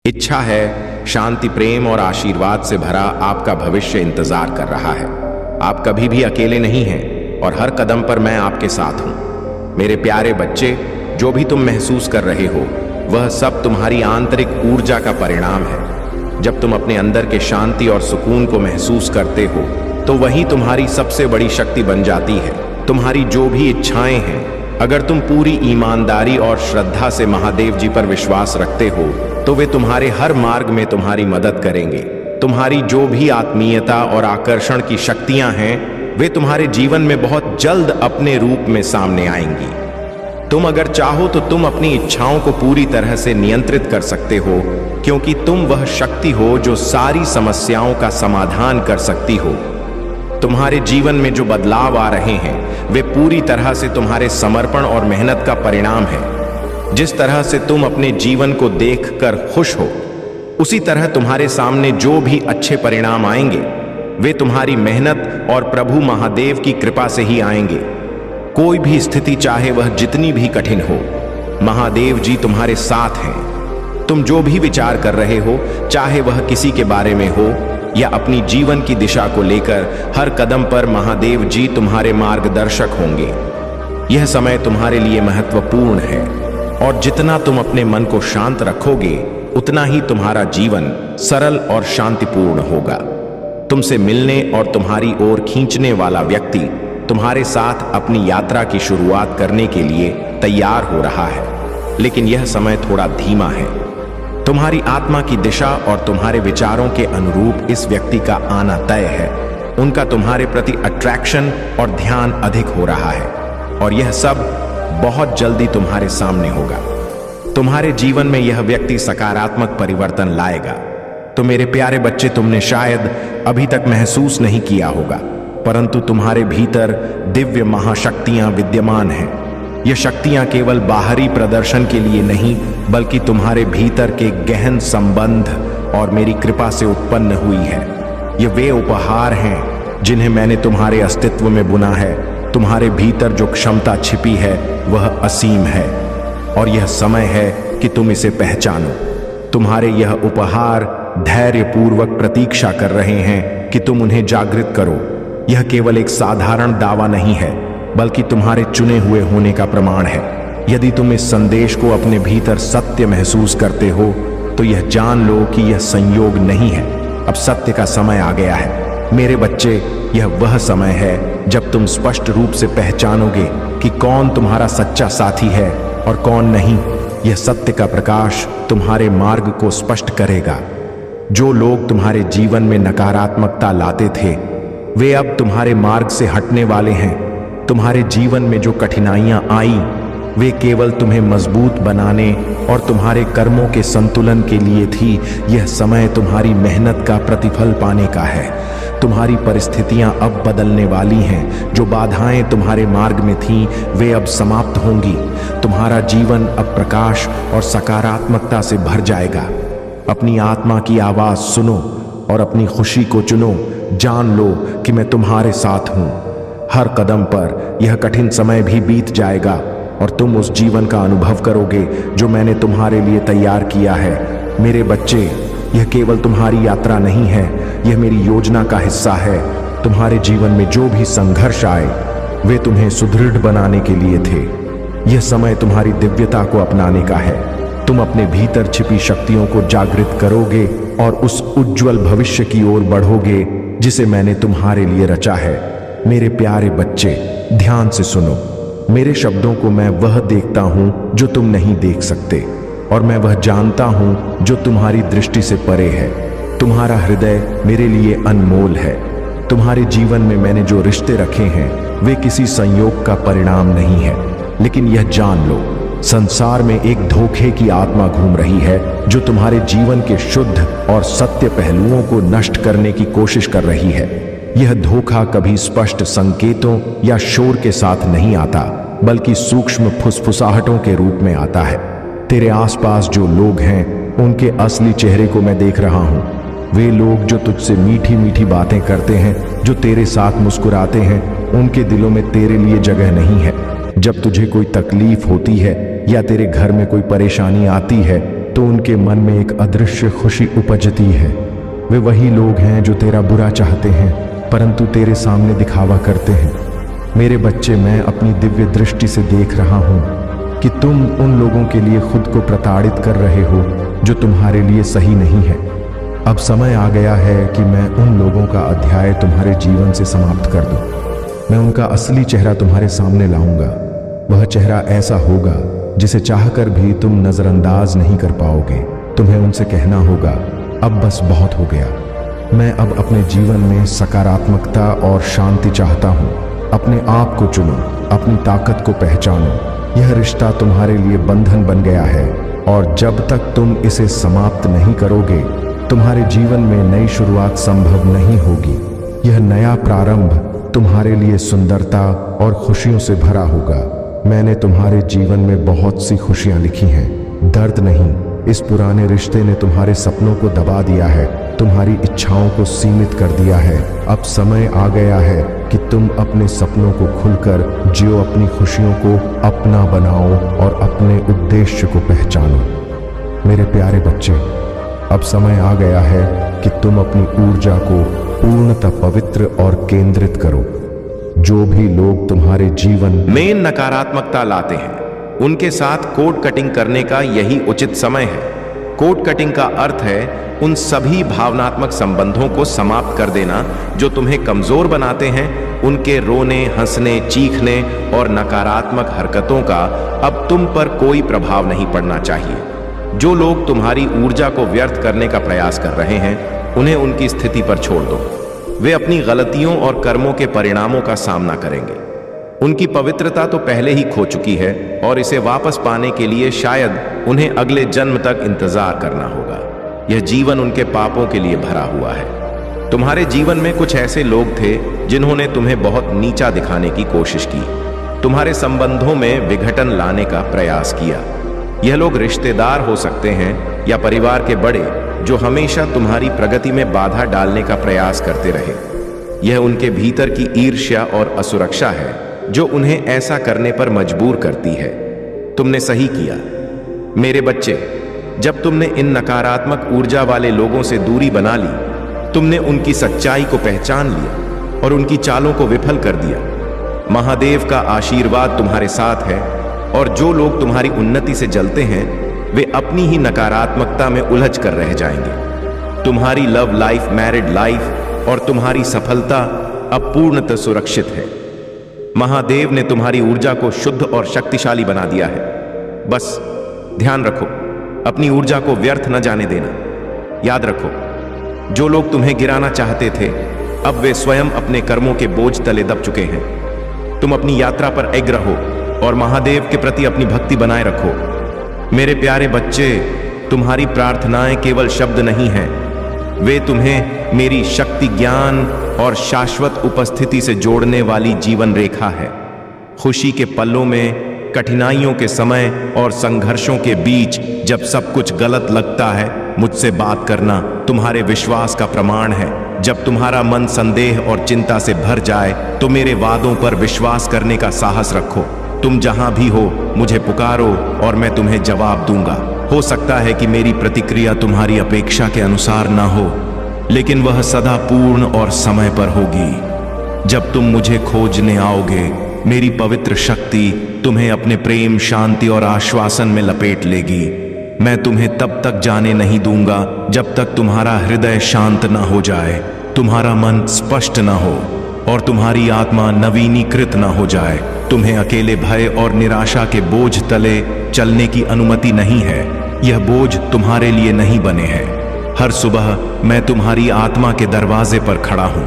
इच्छा है, शांति, प्रेम और आशीर्वाद से भरा आपका भविष्य इंतजार कर रहा है। आप कभी भी अकेले नहीं हैं और हर कदम पर मैं आपके साथ हूं। मेरे प्यारे बच्चे, जो भी तुम महसूस कर रहे हो वह सब तुम्हारी आंतरिक ऊर्जा का परिणाम है। जब तुम अपने अंदर के शांति और सुकून को महसूस करते हो तो वही तुम्हारी सबसे बड़ी शक्ति बन जाती है। तुम्हारी जो भी इच्छाएं हैं, अगर तुम पूरी ईमानदारी और श्रद्धा से महादेव जी पर विश्वास रखते हो तो वे तुम्हारे हर मार्ग में तुम्हारी मदद करेंगे। तुम्हारी जो भी आत्मीयता और आकर्षण की शक्तियां हैं वे तुम्हारे जीवन में बहुत जल्द अपने रूप में सामने आएंगी। तुम अगर चाहो तो तुम अपनी इच्छाओं को पूरी तरह से नियंत्रित कर सकते हो, क्योंकि तुम वह शक्ति हो जो सारी समस्याओं का समाधान कर सकती हो। तुम्हारे जीवन में जो बदलाव आ रहे हैं वे पूरी तरह से तुम्हारे समर्पण और मेहनत का परिणाम है। जिस तरह से तुम अपने जीवन को देखकर खुश हो, उसी तरह तुम्हारे सामने जो भी अच्छे परिणाम आएंगे वे तुम्हारी मेहनत और प्रभु महादेव की कृपा से ही आएंगे। कोई भी स्थिति, चाहे वह जितनी भी कठिन हो, महादेव जी तुम्हारे साथ हैं। तुम जो भी विचार कर रहे हो, चाहे वह किसी के बारे में हो या अपनी जीवन की दिशा को लेकर, हर कदम पर महादेव जी तुम्हारे मार्गदर्शक होंगे। यह समय तुम्हारे लिए महत्वपूर्ण है और जितना तुम अपने मन को शांत रखोगे उतना ही तुम्हारा जीवन सरल और शांतिपूर्ण होगा। तुमसे मिलने और तुम्हारी ओर खींचने वाला व्यक्ति तुम्हारे साथ अपनी यात्रा की शुरुआत करने के लिए तैयार हो रहा है, लेकिन यह समय थोड़ा धीमा है। तुम्हारी आत्मा की दिशा और तुम्हारे विचारों के अनुरूप इस व्यक्ति का आना तय है। उनका तुम्हारे प्रति अट्रैक्शन और ध्यान अधिक हो रहा है और यह सब बहुत जल्दी तुम्हारे सामने होगा। तुम्हारे जीवन में यह व्यक्ति सकारात्मक परिवर्तन लाएगा। तो मेरे प्यारे बच्चे, तुमने शायद अभी तक महसूस नहीं किया होगा, परंतु तुम्हारे भीतर दिव्य महाशक्तियां विद्यमान हैं। ये शक्तियां केवल बाहरी प्रदर्शन के लिए नहीं, बल्कि तुम्हारे भीतर के गहन संबंध और मेरी कृपा से उत्पन्न हुई है। ये वे उपहार हैं जिन्हें मैंने तुम्हारे अस्तित्व में बुना है। तुम्हारे भीतर जो क्षमता छिपी है वह असीम है और यह समय है कि तुम इसे पहचानो। तुम्हारे यह उपहार धैर्यपूर्वक प्रतीक्षा कर रहे हैं कि तुम उन्हें जागृत करो। यह केवल एक साधारण दावा नहीं है, बल्कि तुम्हारे चुने हुए होने का प्रमाण है। यदि तुम इस संदेश को अपने भीतर सत्य महसूस करते हो तो यह जान लो कि यह संयोग नहीं है, अब सत्य का समय आ गया है। मेरे बच्चे, यह वह समय है जब तुम स्पष्ट रूप से पहचानोगे कि कौन तुम्हारा सच्चा साथी है और कौन नहीं। यह सत्य का प्रकाश तुम्हारे मार्ग को स्पष्ट करेगा। जो लोग तुम्हारे जीवन में नकारात्मकता लाते थे वे अब तुम्हारे मार्ग से हटने वाले हैं। तुम्हारे जीवन में जो कठिनाइयां आई वे केवल तुम्हें मजबूत बनाने और तुम्हारे कर्मों के संतुलन के लिए थी। यह समय तुम्हारी मेहनत का प्रतिफल पाने का है। तुम्हारी परिस्थितियां अब बदलने वाली हैं। जो बाधाएं तुम्हारे मार्ग में थीं वे अब समाप्त होंगी। तुम्हारा जीवन अब प्रकाश और सकारात्मकता से भर जाएगा। अपनी आत्मा की आवाज सुनो और अपनी खुशी को चुनो। जान लो कि मैं तुम्हारे साथ हूं। हर कदम पर यह कठिन समय भी बीत जाएगा और तुम उस जीवन का अनुभव करोगे जो मैंने तुम्हारे लिए तैयार किया है। मेरे बच्चे, यह केवल तुम्हारी यात्रा नहीं है, यह मेरी योजना का हिस्सा है। तुम्हारे जीवन में जो भी संघर्ष आए वे तुम्हें सुदृढ़ बनाने के लिए थे। यह समय तुम्हारी दिव्यता को अपनाने का है। तुम अपने भीतर छिपी शक्तियों को जागृत करोगे और उस उज्जवल भविष्य की ओर बढ़ोगे जिसे मैंने तुम्हारे लिए रचा है। मेरे प्यारे बच्चे, ध्यान से सुनो। मेरे शब्दों को मैं वह देखता हूं जो तुम नहीं देख सकते, और मैं वह जानता हूं जो तुम्हारी दृष्टि से परे है। तुम्हारा हृदय मेरे लिए अनमोल है। तुम्हारे जीवन में मैंने जो रिश्ते रखे हैं वे किसी संयोग का परिणाम नहीं है, लेकिन यह जान लो, संसार में एक धोखे की आत्मा घूम रही है जो तुम्हारे जीवन के शुद्ध और सत्य पहलुओं को नष्ट करने की कोशिश कर रही है। यह धोखा कभी स्पष्ट संकेतों या शोर के साथ नहीं आता, बल्कि सूक्ष्म फुसफुसाहटों के रूप में आता है। तेरे आसपास जो लोग हैं उनके असली चेहरे को मैं देख रहा हूं। वे लोग जो तुझसे मीठी मीठी बातें करते हैं, जो तेरे साथ मुस्कुराते हैं, उनके दिलों में तेरे लिए जगह नहीं है। जब तुझे कोई तकलीफ होती है या तेरे घर में कोई परेशानी आती है, तो उनके मन में एक अदृश्य खुशी उपजती है। वे वही लोग हैं जो तेरा बुरा चाहते हैं परंतु तेरे सामने दिखावा करते हैं। मेरे बच्चे, मैं अपनी दिव्य दृष्टि से देख रहा हूँ कि तुम उन लोगों के लिए खुद को प्रताड़ित कर रहे हो जो तुम्हारे लिए सही नहीं है। अब समय आ गया है कि मैं उन लोगों का अध्याय तुम्हारे जीवन से समाप्त कर दूं। मैं उनका असली चेहरा तुम्हारे सामने लाऊंगा। वह चेहरा ऐसा होगा जिसे चाहकर भी तुम नजरअंदाज नहीं कर पाओगे। तुम्हें उनसे कहना होगा, अब बस बहुत हो गया। मैं अब अपने जीवन में सकारात्मकता और शांति चाहता हूँ। अपने आप को चुनो, अपनी ताकत को पहचानो। यह रिश्ता तुम्हारे लिए बंधन बन गया है और जब तक तुम इसे समाप्त नहीं करोगे तुम्हारे जीवन में नई शुरुआत संभव नहीं होगी। यह नया प्रारंभ तुम्हारे लिए सुंदरता और खुशियों से भरा होगा। मैंने तुम्हारे जीवन में बहुत सी खुशियां लिखी हैं, दर्द नहीं। इस पुराने रिश्ते ने तुम्हारे सपनों को दबा दिया है, तुम्हारी इच्छाओं को सीमित कर दिया है। अब समय आ गया है कि तुम अपने सपनों को खुलकर जियो, अपनी खुशियों को अपना बनाओ और अपने उद्देश्य को पहचानो। मेरे प्यारे बच्चे, अब समय आ गया है कि तुम अपनी ऊर्जा को पूर्णतः पवित्र और केंद्रित करो। जो भी लोग तुम्हारे जीवन में नकारात्मकता लाते हैं उनके साथ कोड कटिंग करने का यही उचित समय है। कोड कटिंग का अर्थ है उन सभी भावनात्मक संबंधों को समाप्त कर देना जो तुम्हें कमजोर बनाते हैं। उनके रोने, हंसने, चीखने और नकारात्मक हरकतों का अब तुम पर कोई प्रभाव नहीं पड़ना चाहिए। जो लोग तुम्हारी ऊर्जा को व्यर्थ करने का प्रयास कर रहे हैं उन्हें उनकी स्थिति पर छोड़ दो। वे अपनी गलतियों और कर्मों के परिणामों का सामना करेंगे। उनकी पवित्रता तो पहले ही खो चुकी है और इसे वापस पाने के लिए शायद उन्हें अगले जन्म तक इंतजार करना होगा। यह जीवन उनके पापों के लिए भरा हुआ है। तुम्हारे जीवन में कुछ ऐसे लोग थे जिन्होंने तुम्हें बहुत नीचा दिखाने की कोशिश की, तुम्हारे संबंधों में विघटन लाने का प्रयास किया। यह लोग रिश्तेदार हो सकते हैं या परिवार के बड़े जो हमेशा तुम्हारी प्रगति में बाधा डालने का प्रयास करते रहे। यह उनके भीतर की ईर्ष्या और असुरक्षा है जो उन्हें ऐसा करने पर मजबूर करती है। तुमने सही किया मेरे बच्चे, जब तुमने इन नकारात्मक ऊर्जा वाले लोगों से दूरी बना ली। तुमने उनकी सच्चाई को पहचान लिया और उनकी चालों को विफल कर दिया। महादेव का आशीर्वाद तुम्हारे साथ है और जो लोग तुम्हारी उन्नति से जलते हैं वे अपनी ही नकारात्मकता में उलझ कर रह जाएंगे। तुम्हारी लव लाइफ, मैरिड लाइफ और तुम्हारी सफलता अब पूर्णतः सुरक्षित है। महादेव ने तुम्हारी ऊर्जा को शुद्ध और शक्तिशाली बना दिया है। बस ध्यान रखो, अपनी ऊर्जा को व्यर्थ न जाने देना। याद रखो, जो लोग तुम्हें गिराना चाहते थे अब वे स्वयं अपने कर्मों के बोझ तले दब चुके हैं। तुम अपनी यात्रा पर अग्र रहो और महादेव के प्रति अपनी भक्ति बनाए रखो। मेरे प्यारे बच्चे, तुम्हारी प्रार्थनाएं केवल शब्द नहीं हैं, वे तुम्हें मेरी शक्ति, ज्ञान और शाश्वत उपस्थिति से जोड़ने वाली जीवन रेखा है। खुशी के पलों में, कठिनाइयों के समय और संघर्षों के बीच जब सब कुछ गलत लगता है, मुझसे बात करना तुम्हारे विश्वास का प्रमाण है। जब तुम्हारा मन संदेह और चिंता से भर जाए तो मेरे वादों पर विश्वास करने का साहस रखो। तुम जहां भी हो मुझे पुकारो और मैं तुम्हें जवाब दूंगा। हो सकता है कि मेरी प्रतिक्रिया तुम्हारी अपेक्षा के अनुसार ना हो, लेकिन वह सदा पूर्ण और समय पर होगी। जब तुम मुझे खोजने आओगे, मेरी पवित्र शक्ति तुम्हें अपने प्रेम, शांति और आश्वासन में लपेट लेगी। मैं तुम्हें तब तक जाने नहीं दूंगा जब तक तुम्हारा हृदय शांत ना हो जाए, तुम्हारा मन स्पष्ट ना हो और तुम्हारी आत्मा नवीनीकृत ना हो जाए। तुम्हें अकेले भय और निराशा के बोझ तले चलने की अनुमति नहीं है। यह बोझ तुम्हारे लिए नहीं बने हैं। हर सुबह मैं तुम्हारी आत्मा के दरवाजे पर खड़ा हूं,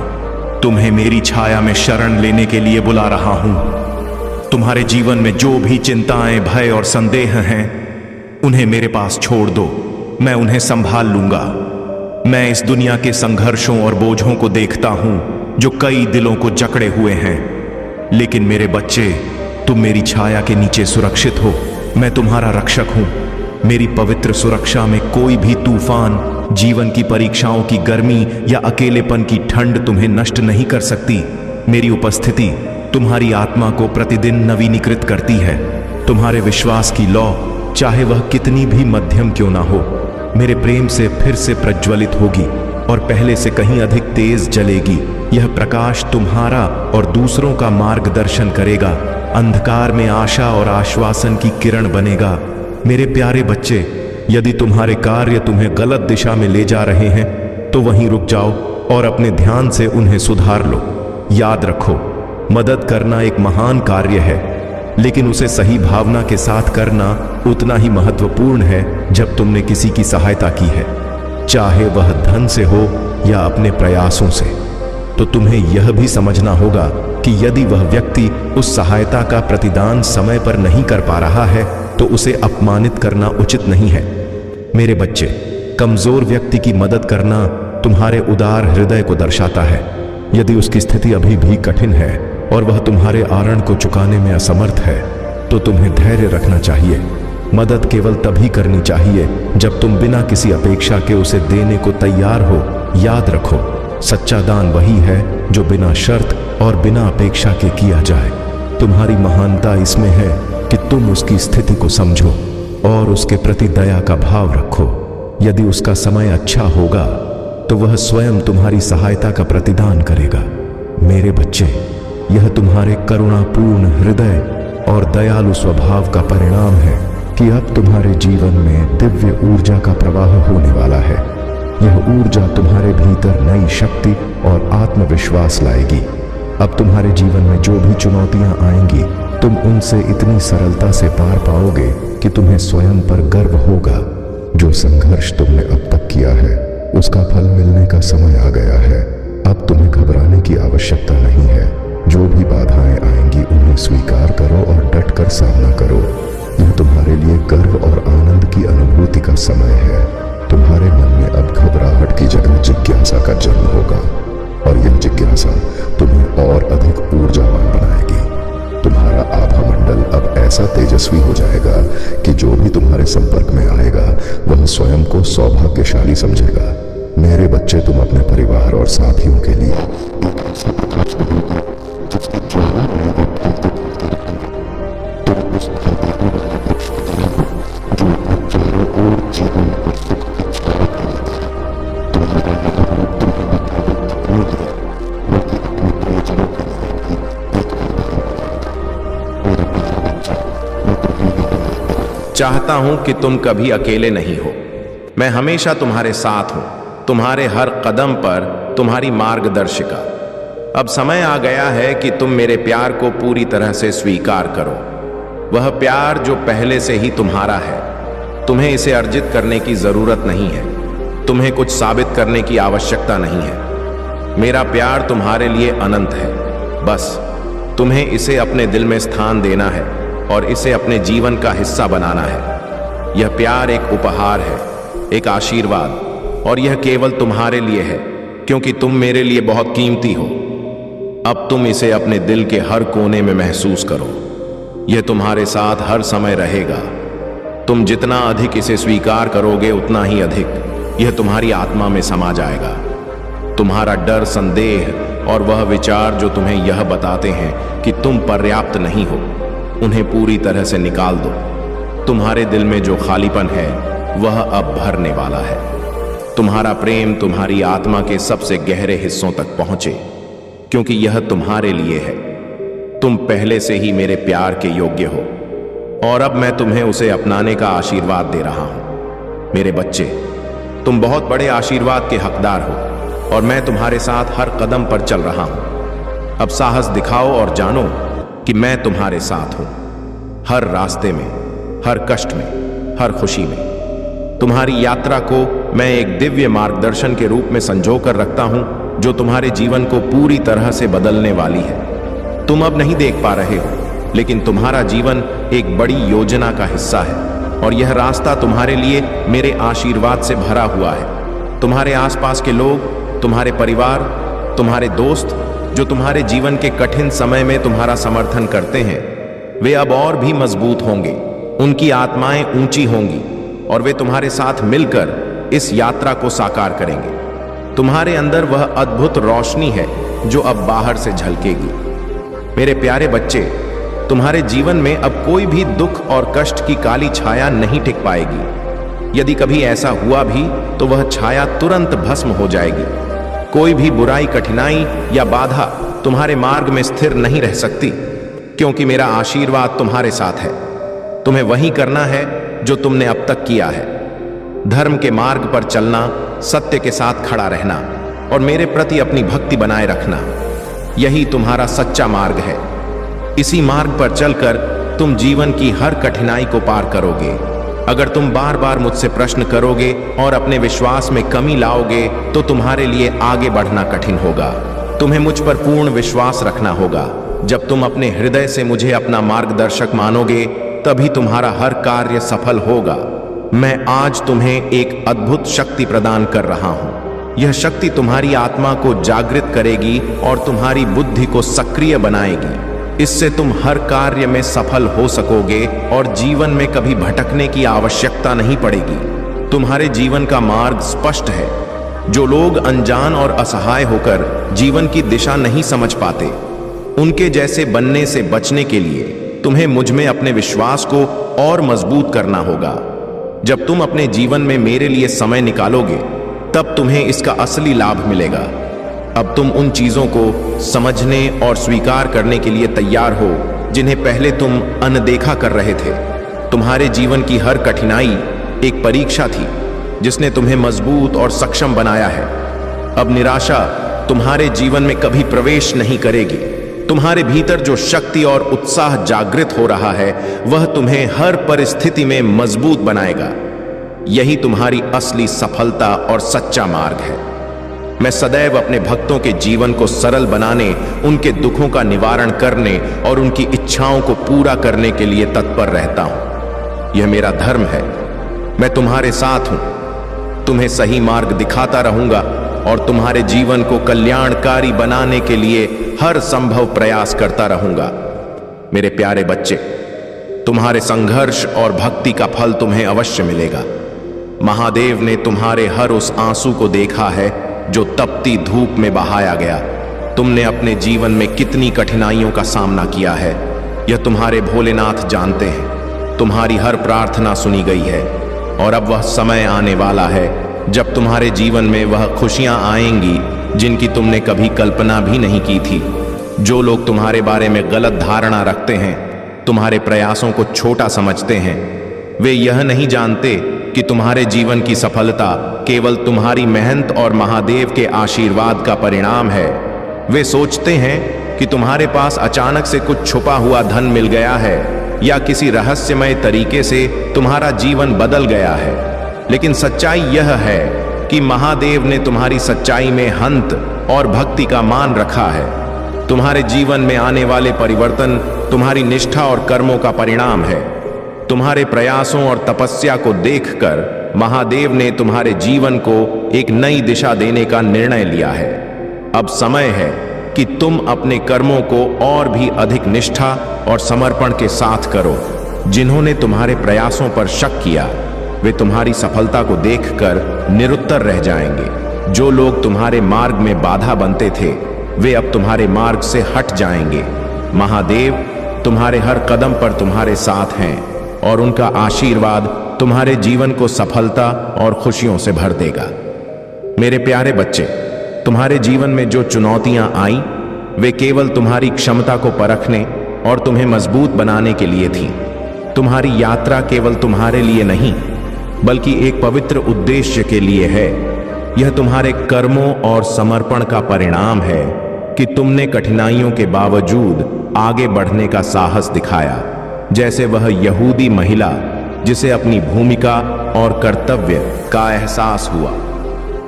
तुम्हें मेरी छाया में शरण लेने के लिए बुला रहा हूं। तुम्हारे जीवन में जो भी चिंताएं, भय और संदेह हैं, उन्हें मेरे पास छोड़ दो, मैं उन्हें संभाल लूंगा। मैं इस दुनिया के संघर्षों और बोझों को देखता हूं जो कई दिलों को जकड़े हुए हैं, लेकिन मेरे बच्चे, तुम मेरी छाया के नीचे सुरक्षित हो। मैं तुम्हारा रक्षक हूं। मेरी पवित्र सुरक्षा में कोई भी तूफान, जीवन की परीक्षाओं की गर्मी या अकेलेपन की ठंड तुम्हें नष्ट नहीं कर सकती। मेरी उपस्थिति तुम्हारी आत्मा को प्रतिदिन नवीनीकृत करती है। तुम्हारे विश्वास की लौ चाहे वह कितनी भी मध्यम क्यों ना हो, मेरे प्रेम से फिर से प्रज्वलित होगी और पहले से कहीं अधिक तेज जलेगी। यह प्रकाश तुम्हारा और दूसरों का मार्गदर्शन करेगा, अंधकार में आशा और आश्वासन की किरण बनेगा। मेरे प्यारे बच्चे, यदि तुम्हारे कार्य तुम्हें गलत दिशा में ले जा रहे हैं तो वहीं रुक जाओ और अपने ध्यान से उन्हें सुधार लो। याद रखो, मदद करना एक महान कार्य है, लेकिन उसे सही भावना के साथ करना उतना ही महत्वपूर्ण है जब तुमने किसी की सहायता की है, चाहे वह धन से हो या अपने प्रयासों से। तो तुम्हें यह भी समझना होगा कि यदि वह व्यक्ति उस सहायता का प्रतिदान समय पर नहीं कर पा रहा है तो उसे अपमानित करना उचित नहीं है। मेरे बच्चे, कमजोर व्यक्ति की मदद करना तुम्हारे उदार हृदय को दर्शाता है। यदि उसकी स्थिति अभी भी कठिन है और वह तुम्हारे आरण को चुकाने में असमर्थ है तो तुम्हें धैर्य रखना चाहिए। मदद केवल तभी करनी चाहिए जब तुम बिना किसी अपेक्षा के उसे देने को तैयार हो। याद रखो, सच्चा दान वही है जो बिना शर्त और बिना अपेक्षा के किया जाए। तुम्हारी महानता इसमें है कि तुम उसकी स्थिति को समझो और उसके प्रति दया का भाव रखो। यदि उसका समय अच्छा होगा तो वह स्वयं तुम्हारी सहायता का प्रतिदान करेगा। मेरे बच्चे, यह तुम्हारे करुणापूर्ण हृदय और दयालु स्वभाव का परिणाम है कि अब तुम्हारे जीवन में दिव्य ऊर्जा का प्रवाह होने वाला है। यह ऊर्जा तुम्हारे भीतर नई शक्ति और आत्मविश्वास लाएगी। अब तुम्हारे जीवन में जो भी चुनौतियां आएंगी, तुम उनसे इतनी सरलता से पार पाओगे कि तुम्हें स्वयं पर गर्व होगा। जो संघर्ष तुमने अब तक किया है, उसका फल मिलने का समय आ गया है। अब तुम्हें घबराने की आवश्यकता नहीं है। जो भी बाधाएं आएंगी, उन्हें स्वीकार करो और डटकर सामना करो। यह तुम्हारे लिए गर्व और आनंद की अनुभूति का समय है। तुम्हारे मन में अब घबराहट की जगह जिज्ञासा का जन्म होगा और यह जिज्ञासा तुम्हें और अधिक ऊर्जावान बनाएगी। तुम्हारा आभा मंडल अब ऐसा तेजस्वी हो जाएगा कि जो भी तुम्हारे संपर्क में आएगा वह स्वयं को सौभाग्यशाली समझेगा। मेरे बच्चे, तुम अपने परिवार और साथियों के लिए चाहता हूं कि तुम कभी अकेले नहीं हो। मैं हमेशा तुम्हारे साथ हूं, तुम्हारे हर कदम पर तुम्हारी मार्गदर्शिका। अब समय आ गया है कि तुम मेरे प्यार को पूरी तरह से स्वीकार करो। वह प्यार जो पहले से ही तुम्हारा है। तुम्हें इसे अर्जित करने की जरूरत नहीं है। तुम्हें कुछ साबित करने की आवश्यकता नहीं है। मेरा प्यार तुम्हारे लिए अनंत है। बस तुम्हें इसे अपने दिल में स्थान देना है और इसे अपने जीवन का हिस्सा बनाना है। यह प्यार एक उपहार है, एक आशीर्वाद, और यह केवल तुम्हारे लिए है क्योंकि तुम मेरे लिए बहुत कीमती हो। अब तुम इसे अपने दिल के हर कोने में महसूस करो। यह तुम्हारे साथ हर समय रहेगा। तुम जितना अधिक इसे स्वीकार करोगे उतना ही अधिक यह तुम्हारी आत्मा में समा जाएगा। तुम्हारा डर, संदेह और वह विचार जो तुम्हें यह बताते हैं कि तुम पर्याप्त नहीं हो, उन्हें पूरी तरह से निकाल दो। तुम्हारे दिल में जो खालीपन है वह अब भरने वाला है। तुम्हारा प्रेम तुम्हारी आत्मा के सबसे गहरे हिस्सों तक पहुंचे क्योंकि यह तुम्हारे लिए है। तुम पहले से ही मेरे प्यार के योग्य हो और अब मैं तुम्हें उसे अपनाने का आशीर्वाद दे रहा हूं। मेरे बच्चे, तुम बहुत बड़े आशीर्वाद के हकदार हो और मैं तुम्हारे साथ हर कदम पर चल रहा हूं। अब साहस दिखाओ और जानो कि मैं तुम्हारे साथ हूं, हर रास्ते में, हर कष्ट में, हर खुशी में। तुम्हारी यात्रा को मैं एक दिव्य मार्गदर्शन के रूप में संजो कर रखता हूं जो तुम्हारे जीवन को पूरी तरह से बदलने वाली है। तुम अब नहीं देख पा रहे हो, लेकिन तुम्हारा जीवन एक बड़ी योजना का हिस्सा है और यह रास्ता तुम्हारे लिए मेरे आशीर्वाद से भरा हुआ है। तुम्हारे आसपास के लोग, तुम्हारे परिवार, तुम्हारे दोस्त जो तुम्हारे जीवन के कठिन समय में तुम्हारा समर्थन करते हैं, वे अब और भी मजबूत होंगे। उनकी आत्माएं ऊंची होंगी और वे तुम्हारे साथ मिलकर इस यात्रा को साकार करेंगे। तुम्हारे अंदर वह अद्भुत रोशनी है जो अब बाहर से झलकेगी। मेरे प्यारे बच्चे, तुम्हारे जीवन में अब कोई भी दुख और कष्ट की काली छाया नहीं टिक पाएगी। यदि कभी ऐसा हुआ भी तो वह छाया तुरंत भस्म हो जाएगी। कोई भी बुराई, कठिनाई या बाधा तुम्हारे मार्ग में स्थिर नहीं रह सकती, क्योंकि मेरा आशीर्वाद तुम्हारे साथ है। तुम्हें वही करना है जो तुमने अब तक किया है। धर्म के मार्ग पर चलना, सत्य के साथ खड़ा रहना और मेरे प्रति अपनी भक्ति बनाए रखना, यही तुम्हारा सच्चा मार्ग है। इसी मार्ग पर चलकर तुम जीवन की हर कठिनाई को पार करोगे। अगर तुम बार बार मुझसे प्रश्न करोगे और अपने विश्वास में कमी लाओगे तो तुम्हारे लिए आगे बढ़ना कठिन होगा। तुम्हें मुझ पर पूर्ण विश्वास रखना होगा। जब तुम अपने हृदय से मुझे अपना मार्गदर्शक मानोगे तभी तुम्हारा हर कार्य सफल होगा। मैं आज तुम्हें एक अद्भुत शक्ति प्रदान कर रहा हूं। यह शक्ति तुम्हारी आत्मा को जागृत करेगी और तुम्हारी बुद्धि को सक्रिय बनाएगी। इससे तुम हर कार्य में सफल हो सकोगे और जीवन में कभी भटकने की आवश्यकता नहीं पड़ेगी। तुम्हारे जीवन का मार्ग स्पष्ट है। जो लोग अनजान और असहाय होकर जीवन की दिशा नहीं समझ पाते, उनके जैसे बनने से बचने के लिए तुम्हें मुझ में अपने विश्वास को और मजबूत करना होगा। जब तुम अपने जीवन में मेरे लिए समय निकालोगे तब तुम्हें इसका असली लाभ मिलेगा। अब तुम उन चीजों को समझने और स्वीकार करने के लिए तैयार हो जिन्हें पहले तुम अनदेखा कर रहे थे। तुम्हारे जीवन की हर कठिनाई एक परीक्षा थी जिसने तुम्हें मजबूत और सक्षम बनाया है। अब निराशा तुम्हारे जीवन में कभी प्रवेश नहीं करेगी। तुम्हारे भीतर जो शक्ति और उत्साह जागृत हो रहा है वह तुम्हें हर परिस्थिति में मजबूत बनाएगा। यही तुम्हारी असली सफलता और सच्चा मार्ग है। मैं सदैव अपने भक्तों के जीवन को सरल बनाने, उनके दुखों का निवारण करने और उनकी इच्छाओं को पूरा करने के लिए तत्पर रहता हूं। यह मेरा धर्म है। मैं तुम्हारे साथ हूं, तुम्हें सही मार्ग दिखाता रहूंगा और तुम्हारे जीवन को कल्याणकारी बनाने के लिए हर संभव प्रयास करता रहूंगा। मेरे प्यारे बच्चे, तुम्हारे संघर्ष और भक्ति का फल तुम्हें अवश्य मिलेगा। महादेव ने तुम्हारे हर उस आंसू को देखा है जो तपती धूप में बहाया गया। तुमने अपने जीवन में कितनी कठिनाइयों का सामना किया है, यह तुम्हारे भोलेनाथ जानते हैं। तुम्हारी हर प्रार्थना सुनी गई है और अब वह समय आने वाला है जब तुम्हारे जीवन में वह खुशियां आएंगी जिनकी तुमने कभी कल्पना भी नहीं की थी। जो लोग तुम्हारे बारे में गलत धारणा रखते हैं, तुम्हारे प्रयासों को छोटा समझते हैं, वे यह नहीं जानते कि तुम्हारे जीवन की सफलता केवल तुम्हारी मेहनत और महादेव के आशीर्वाद का परिणाम है। वे सोचते हैं कि तुम्हारे पास अचानक से कुछ छुपा हुआ धन मिल गया है या किसी रहस्यमय तरीके से तुम्हारा जीवन बदल गया है। लेकिन सच्चाई यह है कि महादेव ने तुम्हारी सच्चाई में हंत और भक्ति का मान रखा है। तुम्हारे जीवन में आने वाले परिवर्तन तुम्हारी निष्ठा और कर्मों का परिणाम है। तुम्हारे प्रयासों और तपस्या को देखकर महादेव ने तुम्हारे जीवन को एक नई दिशा देने का निर्णय लिया है। अब समय है कि तुम अपने कर्मों को और भी अधिक निष्ठा और समर्पण के साथ करो। जिन्होंने तुम्हारे प्रयासों पर शक किया वे तुम्हारी सफलता को देखकर निरुत्तर रह जाएंगे। जो लोग तुम्हारे मार्ग में बाधा बनते थे वे अब तुम्हारे मार्ग से हट जाएंगे। महादेव तुम्हारे हर कदम पर तुम्हारे साथ हैं और उनका आशीर्वाद तुम्हारे जीवन को सफलता और खुशियों से भर देगा। मेरे प्यारे बच्चे, तुम्हारे जीवन में जो चुनौतियां आई वे केवल तुम्हारी क्षमता को परखने और तुम्हें मजबूत बनाने के लिए थी। तुम्हारी यात्रा केवल तुम्हारे लिए नहीं बल्कि एक पवित्र उद्देश्य के लिए है। यह तुम्हारे कर्मों और समर्पण का परिणाम है कि तुमने कठिनाइयों के बावजूद आगे बढ़ने का साहस दिखाया, जैसे वह यहूदी महिला जिसे अपनी भूमिका और कर्तव्य का एहसास हुआ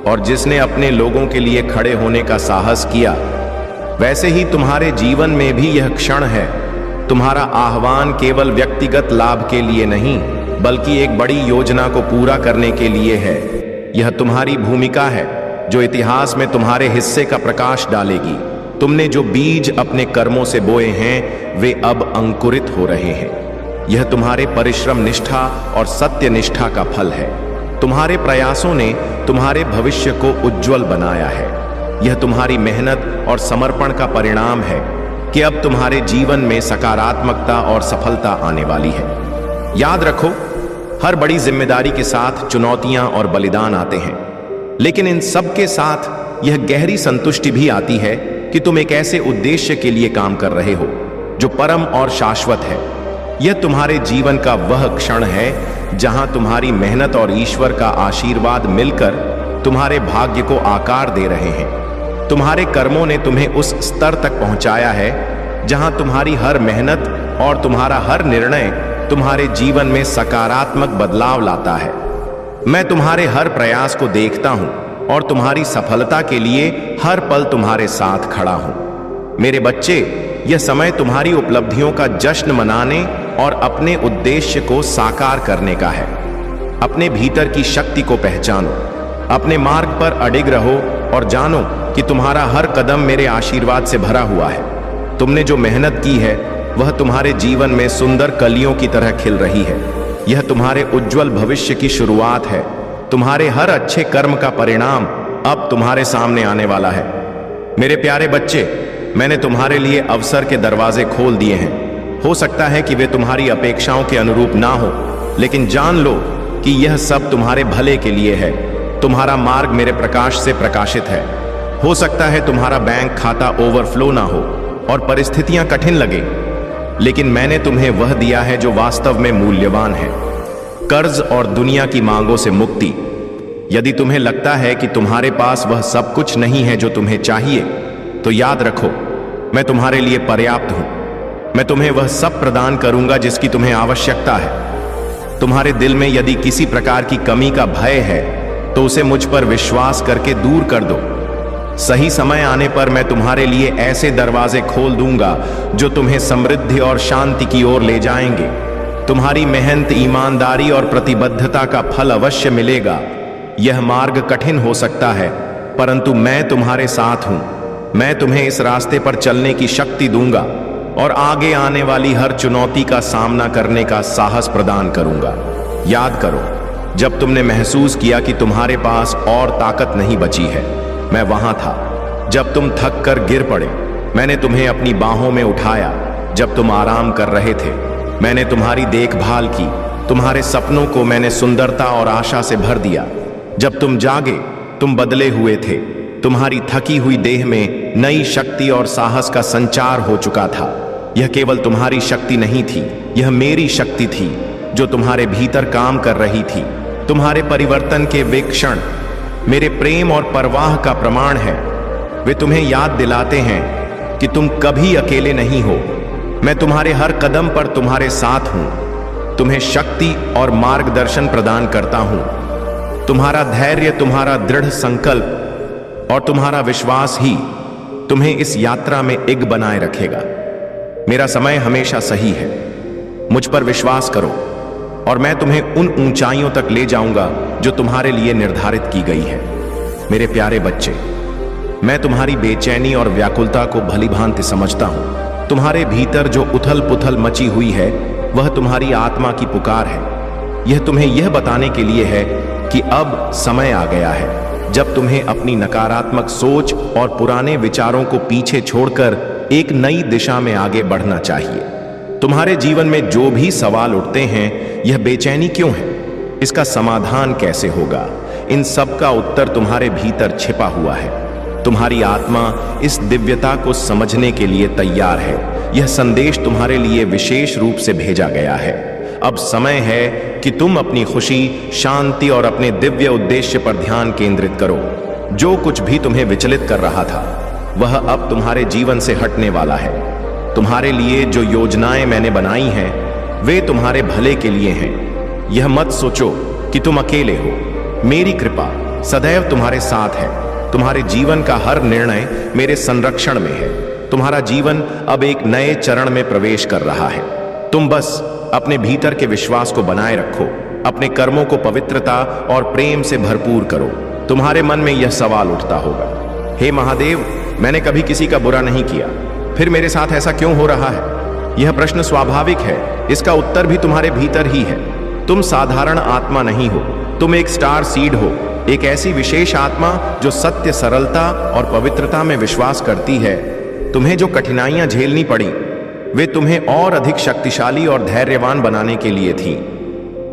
और जिसने अपने लोगों के लिए खड़े होने का साहस किया। वैसे ही तुम्हारे जीवन में भी यह क्षण है। तुम्हारा आह्वान केवल व्यक्तिगत लाभ के लिए नहीं बल्कि एक बड़ी योजना को पूरा करने के लिए है। यह तुम्हारी भूमिका है जो इतिहास में तुम्हारे हिस्से का प्रकाश डालेगी। तुमने जो बीज अपने कर्मों से बोए हैं वे अब अंकुरित हो रहे हैं। यह तुम्हारे परिश्रम, निष्ठा और सत्य निष्ठा का फल है। तुम्हारे प्रयासों ने तुम्हारे भविष्य को उज्जवल बनाया है। यह तुम्हारी मेहनत और समर्पण का परिणाम है। कि अब तुम्हारे जीवन में सकारात्मकता और सफलता आने वाली है। याद रखो, हर बड़ी जिम्मेदारी के साथ चुनौतियां और बलिदान आते हैं, लेकिन इन सब के साथ यह गहरी संतुष्टि भी आती है कि तुम एक ऐसे उद्देश्य के लिए काम कर रहे हो जो परम और शाश्वत है। यह तुम्हारे जीवन का वह क्षण है जहां तुम्हारी मेहनत और ईश्वर का आशीर्वाद मिलकर तुम्हारे भाग्य को आकार दे रहे हैं। तुम्हारे कर्मों ने तुम्हें उस स्तर तक पहुंचाया है जहां तुम्हारी हर मेहनत और तुम्हारा हर निर्णय तुम्हारे जीवन में सकारात्मक बदलाव लाता है। मैं तुम्हारे हर प्रयास को देखता हूं और तुम्हारी सफलता के लिए हर पल तुम्हारे साथ खड़ा हूं। मेरे बच्चे, यह समय तुम्हारी उपलब्धियों का जश्न मनाने और अपने उद्देश्य को साकार करने का है। अपने भीतर की शक्ति को पहचानो, अपने मार्ग पर अडिग रहो और जानो कि तुम्हारा हर कदम मेरे आशीर्वाद से भरा हुआ है। तुमने जो मेहनत की है वह तुम्हारे जीवन में सुंदर कलियों की तरह खिल रही है। यह तुम्हारे उज्जवल भविष्य की शुरुआत है। तुम्हारे हर अच्छे कर्म का परिणाम अब तुम्हारे सामने आने वाला है। मेरे प्यारे बच्चे, मैंने तुम्हारे लिए अवसर के दरवाजे खोल दिए हैं। हो सकता है कि वे तुम्हारी अपेक्षाओं के अनुरूप ना हो, लेकिन जान लो कि यह सब तुम्हारे भले के लिए है। तुम्हारा मार्ग मेरे प्रकाश से प्रकाशित है। हो सकता है तुम्हारा बैंक खाता ओवरफ्लो ना हो और परिस्थितियां कठिन लगे, लेकिन मैंने तुम्हें वह दिया है जो वास्तव में मूल्यवान है, कर्ज और दुनिया की मांगों से मुक्ति। यदि तुम्हें लगता है कि तुम्हारे पास वह सब कुछ नहीं है जो तुम्हें चाहिए, तो याद रखो, मैं तुम्हारे लिए पर्याप्त हूं। मैं तुम्हें वह सब प्रदान करूंगा जिसकी तुम्हें आवश्यकता है। तुम्हारे दिल में यदि किसी प्रकार की कमी का भय है तो उसे मुझ पर विश्वास करके दूर कर दो। सही समय आने पर मैं तुम्हारे लिए ऐसे दरवाजे खोल दूंगा जो तुम्हें समृद्धि और शांति की ओर ले जाएंगे। तुम्हारी मेहनत, ईमानदारी और प्रतिबद्धता का फल अवश्य मिलेगा। यह मार्ग कठिन हो सकता है, परंतु मैं तुम्हारे साथ हूं। मैं तुम्हें इस रास्ते पर चलने की शक्ति दूंगा और आगे आने वाली हर चुनौती का सामना करने का साहस प्रदान करूंगा। याद करो, जब तुमने महसूस किया कि तुम्हारे पास और ताकत नहीं बची है, मैं वहां था। जब तुम थक कर गिर पड़े, मैंने तुम्हें अपनी बाहों में उठाया। जब तुम आराम कर रहे थे, मैंने तुम्हारी देखभाल की। तुम्हारे सपनों को मैंने सुंदरता और आशा से भर दिया। जब तुम जागे, तुम बदले हुए थे। तुम्हारी थकी हुई देह में नई शक्ति और साहस का संचार हो चुका था। यह केवल तुम्हारी शक्ति नहीं थी, यह मेरी शक्ति थी जो तुम्हारे भीतर काम कर रही थी। तुम्हारे परिवर्तन के वे क्षण मेरे प्रेम और परवाह का प्रमाण है। वे तुम्हें याद दिलाते हैं कि तुम कभी अकेले नहीं हो। मैं तुम्हारे हर कदम पर तुम्हारे साथ हूं, तुम्हें शक्ति और मार्गदर्शन प्रदान करता हूं। तुम्हारा धैर्य, तुम्हारा दृढ़ संकल्प और तुम्हारा विश्वास ही तुम्हें इस यात्रा में इग बनाए रखेगा। मेरा समय हमेशा सही है। मुझ पर विश्वास करो और मैं तुम्हें उन ऊंचाइयों तक ले जाऊंगा जो तुम्हारे लिए निर्धारित की गई है। मेरे प्यारे बच्चे, मैं तुम्हारी बेचैनी और व्याकुलता को भली भांति समझता हूं। तुम्हारे भीतर जो उथल पुथल मची हुई है वह तुम्हारी आत्मा की पुकार है। यह तुम्हें यह बताने के लिए है कि अब समय आ गया है जब तुम्हें अपनी नकारात्मक सोच और पुराने विचारों को पीछे छोड़कर एक नई दिशा में आगे बढ़ना चाहिए। तुम्हारे जीवन में जो भी सवाल उठते हैं, यह बेचैनी क्यों है, इसका समाधान कैसे होगा, इन सब का उत्तर तुम्हारे भीतर छिपा हुआ है। तुम्हारी आत्मा इस दिव्यता को समझने के लिए तैयार है। यह संदेश तुम्हारे लिए विशेष रूप से भेजा गया है। अब समय है कि तुम अपनी खुशी, शांति और अपने दिव्य उद्देश्य पर ध्यान केंद्रित करो। जो कुछ भी तुम्हें विचलित कर रहा था, वह अब तुम्हारे जीवन से हटने वाला है। तुम्हारे लिए जो योजनाएं मैंने बनाई हैं, वे तुम्हारे भले के लिए हैं। यह मत सोचो कि तुम अकेले हो। मेरी कृपा सदैव तुम्हारे साथ है। तुम्हारे जीवन का हर निर्णय मेरे संरक्षण में है। तुम्हारा जीवन अब एक नए चरण में प्रवेश कर रहा है। तुम बस अपने भीतर के विश्वास को बनाए रखो। अपने कर्मों को पवित्रता और प्रेम से भरपूर करो। तुम्हारे मन में यह सवाल उठता होगा, हे महादेव, मैंने कभी किसी का बुरा नहीं किया, फिर मेरे साथ ऐसा क्यों हो रहा है? यह प्रश्न स्वाभाविक है। इसका उत्तर भी तुम्हारे भीतर ही है। तुम साधारण आत्मा नहीं हो, तुम एक स्टार सीड हो, एक ऐसी विशेष आत्मा जो सत्य, सरलता और पवित्रता में विश्वास करती है। तुम्हें जो कठिनाइयां झेलनी पड़ी वे तुम्हें और अधिक शक्तिशाली और धैर्यवान बनाने के लिए थी।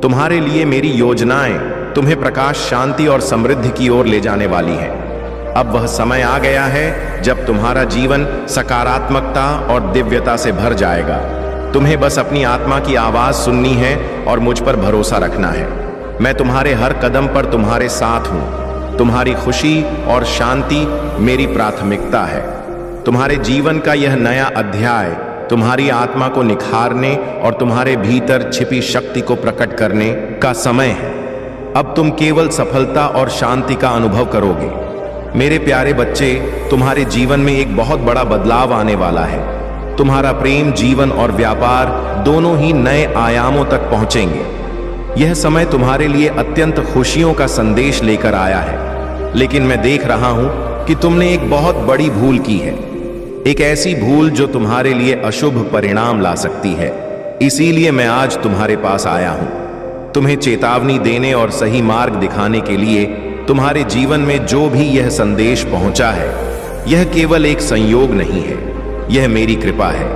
तुम्हारे लिए मेरी योजनाएं तुम्हें प्रकाश, शांति और समृद्धि की ओर ले जाने वाली हैं। अब वह समय आ गया है जब तुम्हारा जीवन सकारात्मकता और दिव्यता से भर जाएगा। तुम्हें बस अपनी आत्मा की आवाज सुननी है और मुझ पर भरोसा रखना है। मैं तुम्हारे हर कदम पर तुम्हारे साथ हूं। तुम्हारी खुशी और शांति मेरी प्राथमिकता है। तुम्हारे जीवन का यह नया अध्याय तुम्हारी आत्मा को निखारने और तुम्हारे भीतर छिपी शक्ति को प्रकट करने का समय है। अब तुम केवल सफलता और शांति का अनुभव करोगे। मेरे प्यारे बच्चे, तुम्हारे जीवन में एक बहुत बड़ा बदलाव आने वाला है। तुम्हारा प्रेम, जीवन और व्यापार दोनों ही नए आयामों तक पहुंचेंगे। यह समय तुम्हारे लिए अत्यंत खुशियों का संदेश लेकर आया है, लेकिन मैं देख रहा हूं कि तुमने एक बहुत बड़ी भूल की है, एक ऐसी भूल जो तुम्हारे लिए अशुभ परिणाम ला सकती है। इसीलिए मैं आज तुम्हारे पास आया हूं, तुम्हें चेतावनी देने और सही मार्ग दिखाने के लिए। तुम्हारे जीवन में जो भी यह संदेश पहुंचा है, यह केवल एक संयोग नहीं है, यह मेरी कृपा है,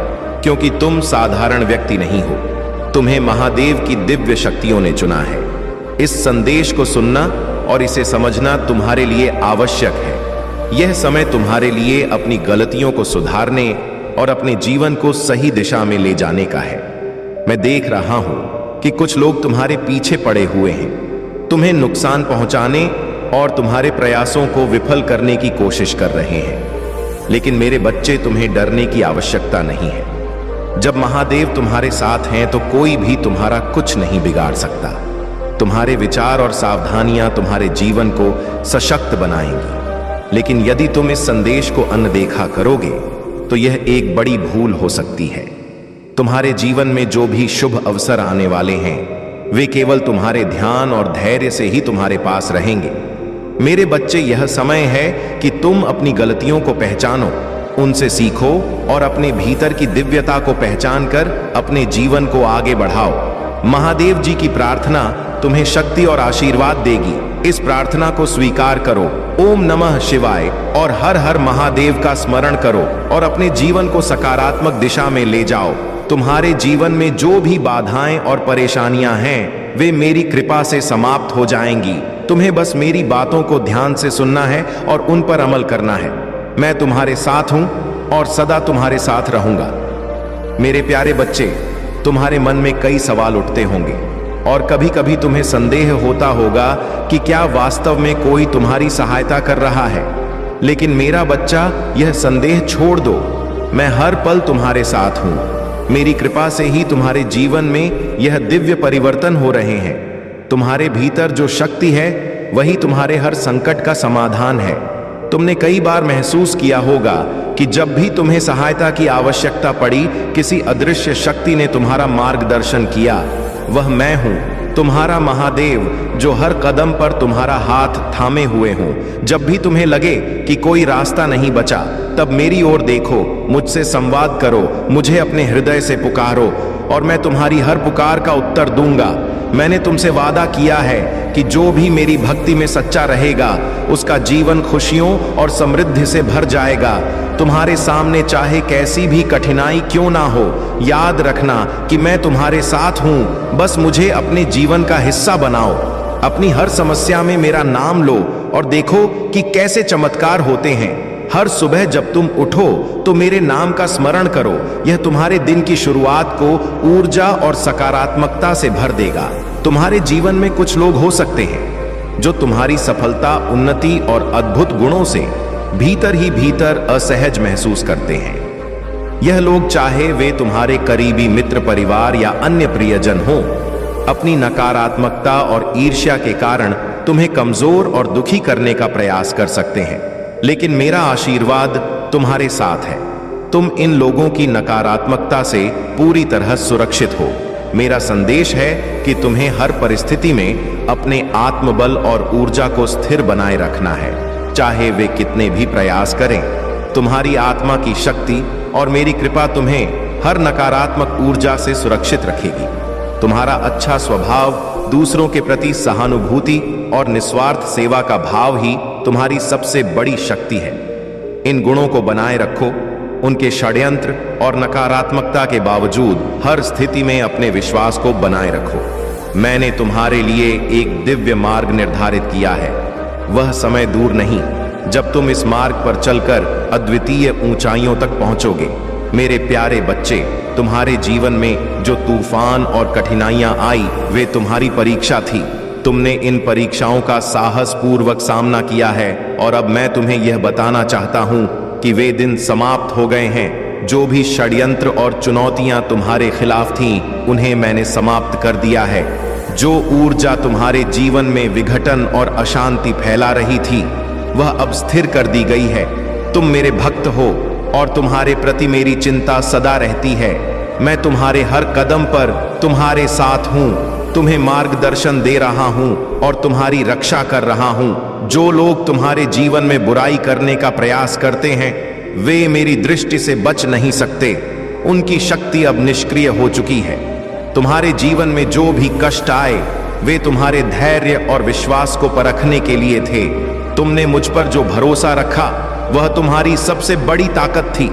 क्योंकि तुम साधारण व्यक्ति नहीं हो। तुम्हें महादेव की दिव्य शक्तियों ने चुना है। इस संदेश को सुनना और इसे समझना तुम्हारे लिए आवश्यक है। यह समय तुम्हारे लिए अपनी गलतियों को सुधारने और अपने जीवन को सही दिशा में ले जाने का है। मैं देख रहा हूं कि कुछ लोग तुम्हारे पीछे पड़े हुए हैं, तुम्हें नुकसान पहुंचाने और तुम्हारे प्रयासों को विफल करने की कोशिश कर रहे हैं। लेकिन मेरे बच्चे, तुम्हें डरने की आवश्यकता नहीं है। जब महादेव तुम्हारे साथ हैं तो कोई भी तुम्हारा कुछ नहीं बिगाड़ सकता। तुम्हारे विचार और सावधानियां तुम्हारे जीवन को सशक्त बनाएंगी। लेकिन यदि तुम इस संदेश को अनदेखा करोगे तो यह एक बड़ी भूल हो सकती है। तुम्हारे जीवन में जो भी शुभ अवसर आने वाले हैं, वे केवल तुम्हारे ध्यान और धैर्य से ही तुम्हारे पास रहेंगे। मेरे बच्चे, यह समय है कि तुम अपनी गलतियों को पहचानो, उनसे सीखो और अपने भीतर की दिव्यता को पहचान कर अपने जीवन को आगे बढ़ाओ। महादेव जी की प्रार्थना तुम्हें शक्ति और आशीर्वाद देगी। इस प्रार्थना को स्वीकार करो। ओम नमः शिवाय और हर हर महादेव का स्मरण करो और अपने जीवन को सकारात्मक दिशा में ले जाओ। तुम्हारे जीवन में जो भी बाधाएं और परेशानियां हैं, वे मेरी कृपा से समाप्त हो जाएंगी। तुम्हें बस मेरी बातों को ध्यान से सुनना है और उन पर अमल करना है। मैं तुम्हारे साथ हूं और सदा तुम्हारे साथ रहूंगा। मेरे प्यारे बच्चे, तुम्हारे मन में कई सवाल उठते होंगे और कभी कभी तुम्हें संदेह होता होगा कि क्या वास्तव में कोई तुम्हारी सहायता कर रहा है। लेकिन मेरा बच्चा, यह संदेह छोड़ दो। मैं हर पल तुम्हारे साथ हूं। मेरी कृपा से ही तुम्हारे जीवन में यह दिव्य परिवर्तन हो रहे हैं। तुम्हारे भीतर जो शक्ति है, वही तुम्हारे हर संकट का समाधान है। तुमने कई बार महसूस किया होगा कि जब भी तुम्हें सहायता की आवश्यकता पड़ी, किसी अदृश्य शक्ति ने तुम्हारा मार्गदर्शन किया। वह मैं हूं, तुम्हारा महादेव, जो हर कदम पर तुम्हारा हाथ थामे हुए हूं। जब भी तुम्हें लगे कि कोई रास्ता नहीं बचा, तब मेरी ओर देखो, मुझसे संवाद करो, मुझे अपने हृदय से पुकारो और मैं तुम्हारी हर पुकार का उत्तर दूंगा। मैंने तुमसे वादा किया है कि जो भी मेरी भक्ति में सच्चा रहेगा, उसका जीवन खुशियों और समृद्धि से भर जाएगा। तुम्हारे सामने चाहे कैसी भी कठिनाई क्यों ना हो, याद रखना कि मैं तुम्हारे साथ हूं। बस मुझे अपने जीवन का हिस्सा बनाओ। अपनी हर समस्या में मेरा नाम लो और देखो कि कैसे चमत्कार होते हैं। हर सुबह जब तुम उठो तो मेरे नाम का स्मरण करो। यह तुम्हारे दिन की शुरुआत को ऊर्जा और सकारात्मकता से भर देगा। तुम्हारे जीवन में कुछ लोग हो सकते हैं जो तुम्हारी सफलता, उन्नति और अद्भुत गुणों से भीतर ही भीतर असहज महसूस करते हैं। यह लोग, चाहे वे तुम्हारे करीबी मित्र, परिवार या अन्य प्रियजन हो, अपनी नकारात्मकता और ईर्ष्या के कारण तुम्हें कमजोर और दुखी करने का प्रयास कर सकते हैं। लेकिन मेरा आशीर्वाद तुम्हारे साथ है। तुम इन लोगों की नकारात्मकता से पूरी तरह सुरक्षित हो। मेरा संदेश है कि तुम्हें हर परिस्थिति में अपने आत्मबल और ऊर्जा को स्थिर बनाए रखना है, चाहे वे कितने भी प्रयास करें। तुम्हारी आत्मा की शक्ति और मेरी कृपा तुम्हें हर नकारात्मक ऊर्जा से सुरक्षित रखेगी। तुम्हारा अच्छा स्वभाव, दूसरों के प्रति सहानुभूति और निस्वार्थ सेवा का भाव ही तुम्हारी सबसे बड़ी शक्ति है। इन गुणों को बनाए रखो उनके षड्यंत्र और नकारात्मकता के बावजूद हर स्थिति में अपने विश्वास को बनाए रखो। मैंने तुम्हारे लिए एक दिव्य मार्ग निर्धारित किया है। वह समय दूर नहीं जब तुम इस मार्ग पर चलकर अद्वितीय ऊंचाइयों तक पहुंचोगे। मेरे प्यारे बच्चे, तुम्हारे जीवन में जो तूफान और कठिनाइयां आई वे तुम्हारी परीक्षा थी। तुमने इन परीक्षाओं का साहस पूर्वक सामना किया है और अब मैं तुम्हें यह बताना चाहता हूं कि वे दिन समाप्त हो गए हैं। जो भी षड्यंत्र और चुनौतियां तुम्हारे खिलाफ थीं, उन्हें मैंने समाप्त कर दिया है। जो ऊर्जा तुम्हारे जीवन में विघटन और अशांति फैला रही थी, वह अब स्थिर कर दी गई है। तुम मेरे भक्त हो और तुम्हारे प्रति मेरी चिंता सदा रहती है। मैं तुम्हारे हर कदम पर तुम्हारे साथ हूं, तुम्हें मार्गदर्शन दे रहा हूं और तुम्हारी रक्षा कर रहा हूं। जो लोग तुम्हारे जीवन में बुराई करने का प्रयास करते हैं, वे मेरी दृष्टि से बच नहीं सकते। उनकी शक्ति अब निष्क्रिय हो चुकी है। तुम्हारे जीवन में जो भी कष्ट आए, वे तुम्हारे धैर्य और विश्वास को परखने के लिए थे। तुमने मुझ पर जो भरोसा रखा, वह तुम्हारी सबसे बड़ी ताकत थी।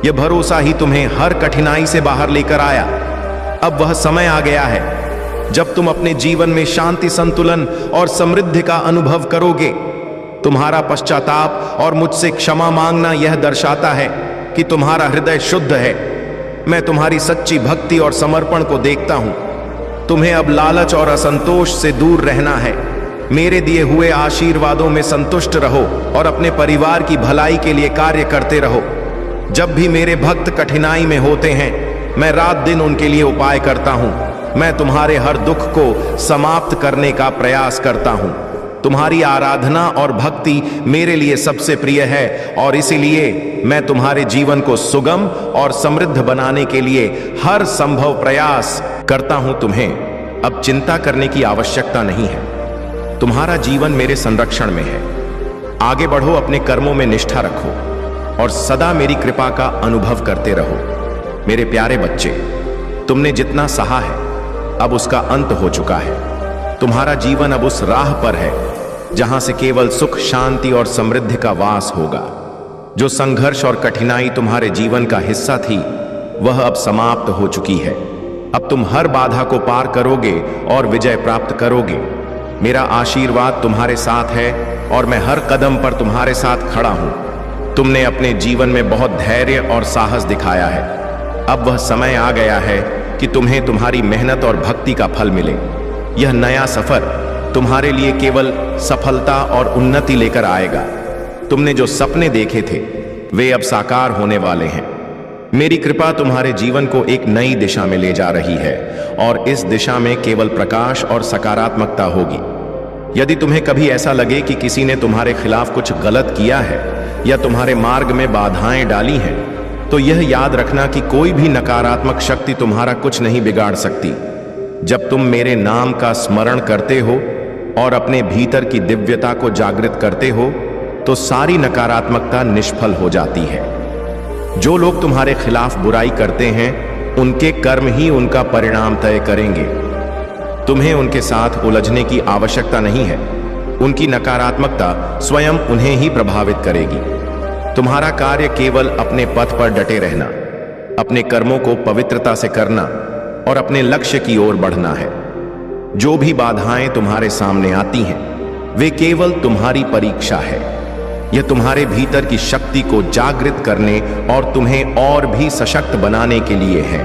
यह भरोसा ही तुम्हें हर कठिनाई से बाहर लेकर आया। अब वह समय आ गया है जब तुम अपने जीवन में शांति, संतुलन और समृद्धि का अनुभव करोगे। तुम्हारा पश्चाताप और मुझसे क्षमा मांगना यह दर्शाता है कि तुम्हारा हृदय शुद्ध है। मैं तुम्हारी सच्ची भक्ति और समर्पण को देखता हूं। तुम्हें अब लालच और असंतोष से दूर रहना है। मेरे दिए हुए आशीर्वादों में संतुष्ट रहो और अपने परिवार की भलाई के लिए कार्य करते रहो। जब भी मेरे भक्त कठिनाई में होते हैं, मैं रात दिन उनके लिए उपाय करता हूं। मैं तुम्हारे हर दुख को समाप्त करने का प्रयास करता हूं। तुम्हारी आराधना और भक्ति मेरे लिए सबसे प्रिय है और इसीलिए मैं तुम्हारे जीवन को सुगम और समृद्ध बनाने के लिए हर संभव प्रयास करता हूं। तुम्हें अब चिंता करने की आवश्यकता नहीं है। तुम्हारा जीवन मेरे संरक्षण में है। आगे बढ़ो, अपने कर्मों में निष्ठा रखो और सदा मेरी कृपा का अनुभव करते रहो। मेरे प्यारे बच्चे, तुमने जितना सहा है, अब उसका अंत हो चुका है। तुम्हारा जीवन अब उस राह पर है जहां से केवल सुख, शांति और समृद्धि का वास होगा। जो संघर्ष और कठिनाई तुम्हारे जीवन का हिस्सा थी, वह अब समाप्त हो चुकी है। अब तुम हर बाधा को पार करोगे और विजय प्राप्त करोगे। मेरा आशीर्वाद तुम्हारे साथ है और मैं हर कदम पर तुम्हारे साथ खड़ा हूं। तुमने अपने जीवन में बहुत धैर्य और साहस दिखाया है। अब वह समय आ गया है कि तुम्हें तुम्हारी मेहनत और भक्ति का फल मिले। यह नया सफर तुम्हारे लिए केवल सफलता और उन्नति लेकर आएगा। तुमने जो सपने देखे थे, वे अब साकार होने वाले हैं। मेरी कृपा तुम्हारे जीवन को एक नई दिशा में ले जा रही है और इस दिशा में केवल प्रकाश और सकारात्मकता होगी। यदि तुम्हें कभी ऐसा लगे कि किसी ने तुम्हारे खिलाफ कुछ गलत किया है या तुम्हारे मार्ग में बाधाएं डाली हैं, तो यह याद रखना कि कोई भी नकारात्मक शक्ति तुम्हारा कुछ नहीं बिगाड़ सकती। जब तुम मेरे नाम का स्मरण करते हो और अपने भीतर की दिव्यता को जागृत करते हो, तो सारी नकारात्मकता निष्फल हो जाती है। जो लोग तुम्हारे खिलाफ बुराई करते हैं, उनके कर्म ही उनका परिणाम तय करेंगे। तुम्हें उनके साथ उलझने की आवश्यकता नहीं है। उनकी नकारात्मकता स्वयं उन्हें ही प्रभावित करेगी। तुम्हारा कार्य केवल अपने पथ पर डटे रहना, अपने कर्मों को पवित्रता से करना और अपने लक्ष्य की ओर बढ़ना है। जो भी बाधाएं तुम्हारे सामने आती हैं, वे केवल तुम्हारी परीक्षा है। यह तुम्हारे भीतर की शक्ति को जागृत करने और तुम्हें और भी सशक्त बनाने के लिए है।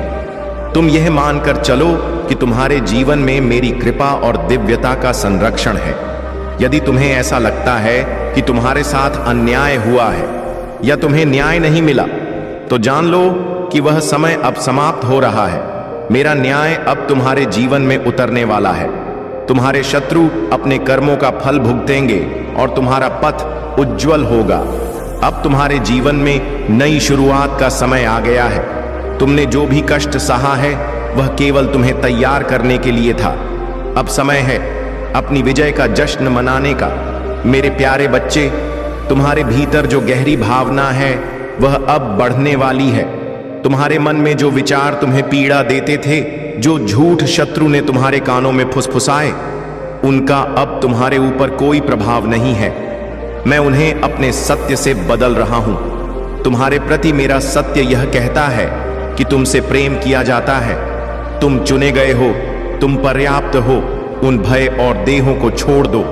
तुम यह मानकर चलो कि तुम्हारे जीवन में मेरी कृपा और दिव्यता का संरक्षण है। यदि तुम्हें ऐसा लगता है कि तुम्हारे साथ अन्याय हुआ है या तुम्हें न्याय नहीं मिला, तो जान लो कि वह समय अब समाप्त हो रहा है। मेरा न्याय अब तुम्हारे जीवन में उतरने वाला है। तुम्हारे शत्रु अपने कर्मों का फल भुगतेंगे और तुम्हारा पथ उज्जवल होगा। अब तुम्हारे जीवन में नई शुरुआत का समय आ गया है। तुमने जो भी कष्ट सहा है, वह केवल तुम्हें तैयार करने के लिए था। अब समय है अपनी विजय का जश्न मनाने का। मेरे प्यारे बच्चे, तुम्हारे भीतर जो गहरी भावना है, वह अब बढ़ने वाली है। तुम्हारे मन में जो विचार तुम्हें पीड़ा देते थे, जो झूठ शत्रु ने तुम्हारे कानों में फुसफुसाए, उनका अब तुम्हारे ऊपर कोई प्रभाव नहीं है। मैं उन्हें अपने सत्य से बदल रहा हूं। तुम्हारे प्रति मेरा सत्य यह कहता है कि तुमसे प्रेम किया जाता है। तुम चुने गए हो, तुम पर्याप्त हो। उन भय और देहों को छोड़ दो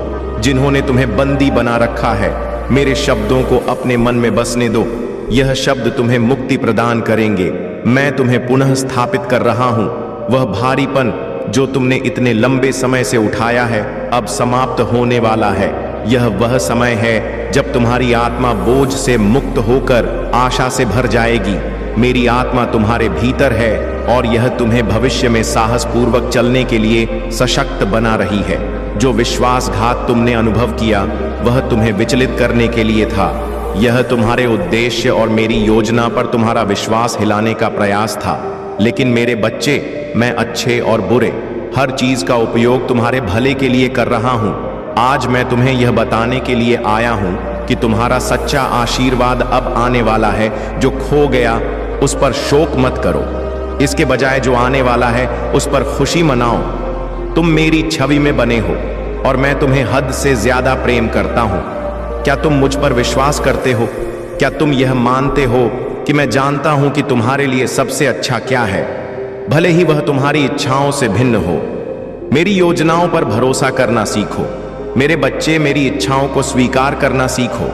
जिन्होंने तुम्हें बंदी बना रखा है। मेरे शब्दों को अपने मन में बसने दो। यह शब्द तुम्हें मुक्ति प्रदान करेंगे। मैं तुम्हें पुनः स्थापित कर रहा हूं। वह भारीपन जो तुमने इतने लंबे समय से उठाया है अब समाप्त होने वाला है। यह वह समय है जब तुम्हारी आत्मा बोझ से मुक्त होकर आशा से भर जाएगी। मेरी आत्मा तुम्हारे भीतर है और यह तुम्हें भविष्य में साहस पूर्वक चलने के लिए सशक्त बना रही है। जो विश्वासघात तुमने अनुभव किया वह तुम्हें विचलित करने के लिए था। यह तुम्हारे उद्देश्य और मेरी योजना पर तुम्हारा विश्वास हिलाने का प्रयास था। लेकिन मेरे बच्चे, मैं अच्छे और बुरे हर चीज का उपयोग तुम्हारे भले के लिए कर रहा हूं। आज मैं तुम्हें यह बताने के लिए आया हूं कि तुम्हारा सच्चा आशीर्वाद अब आने वाला है। जो खो गया उस पर शोक मत करो, इसके बजाय जो आने वाला है उस पर खुशी मनाओ। तुम मेरी छवि में बने हो और मैं तुम्हें हद से ज्यादा प्रेम करता हूं। क्या तुम मुझ पर विश्वास करते हो? क्या तुम यह मानते हो कि मैं जानता हूं कि तुम्हारे लिए सबसे अच्छा क्या है, भले ही वह तुम्हारी इच्छाओं से भिन्न हो? मेरी योजनाओं पर भरोसा करना सीखो। मेरे बच्चे, मेरी इच्छाओं को स्वीकार करना सीखो,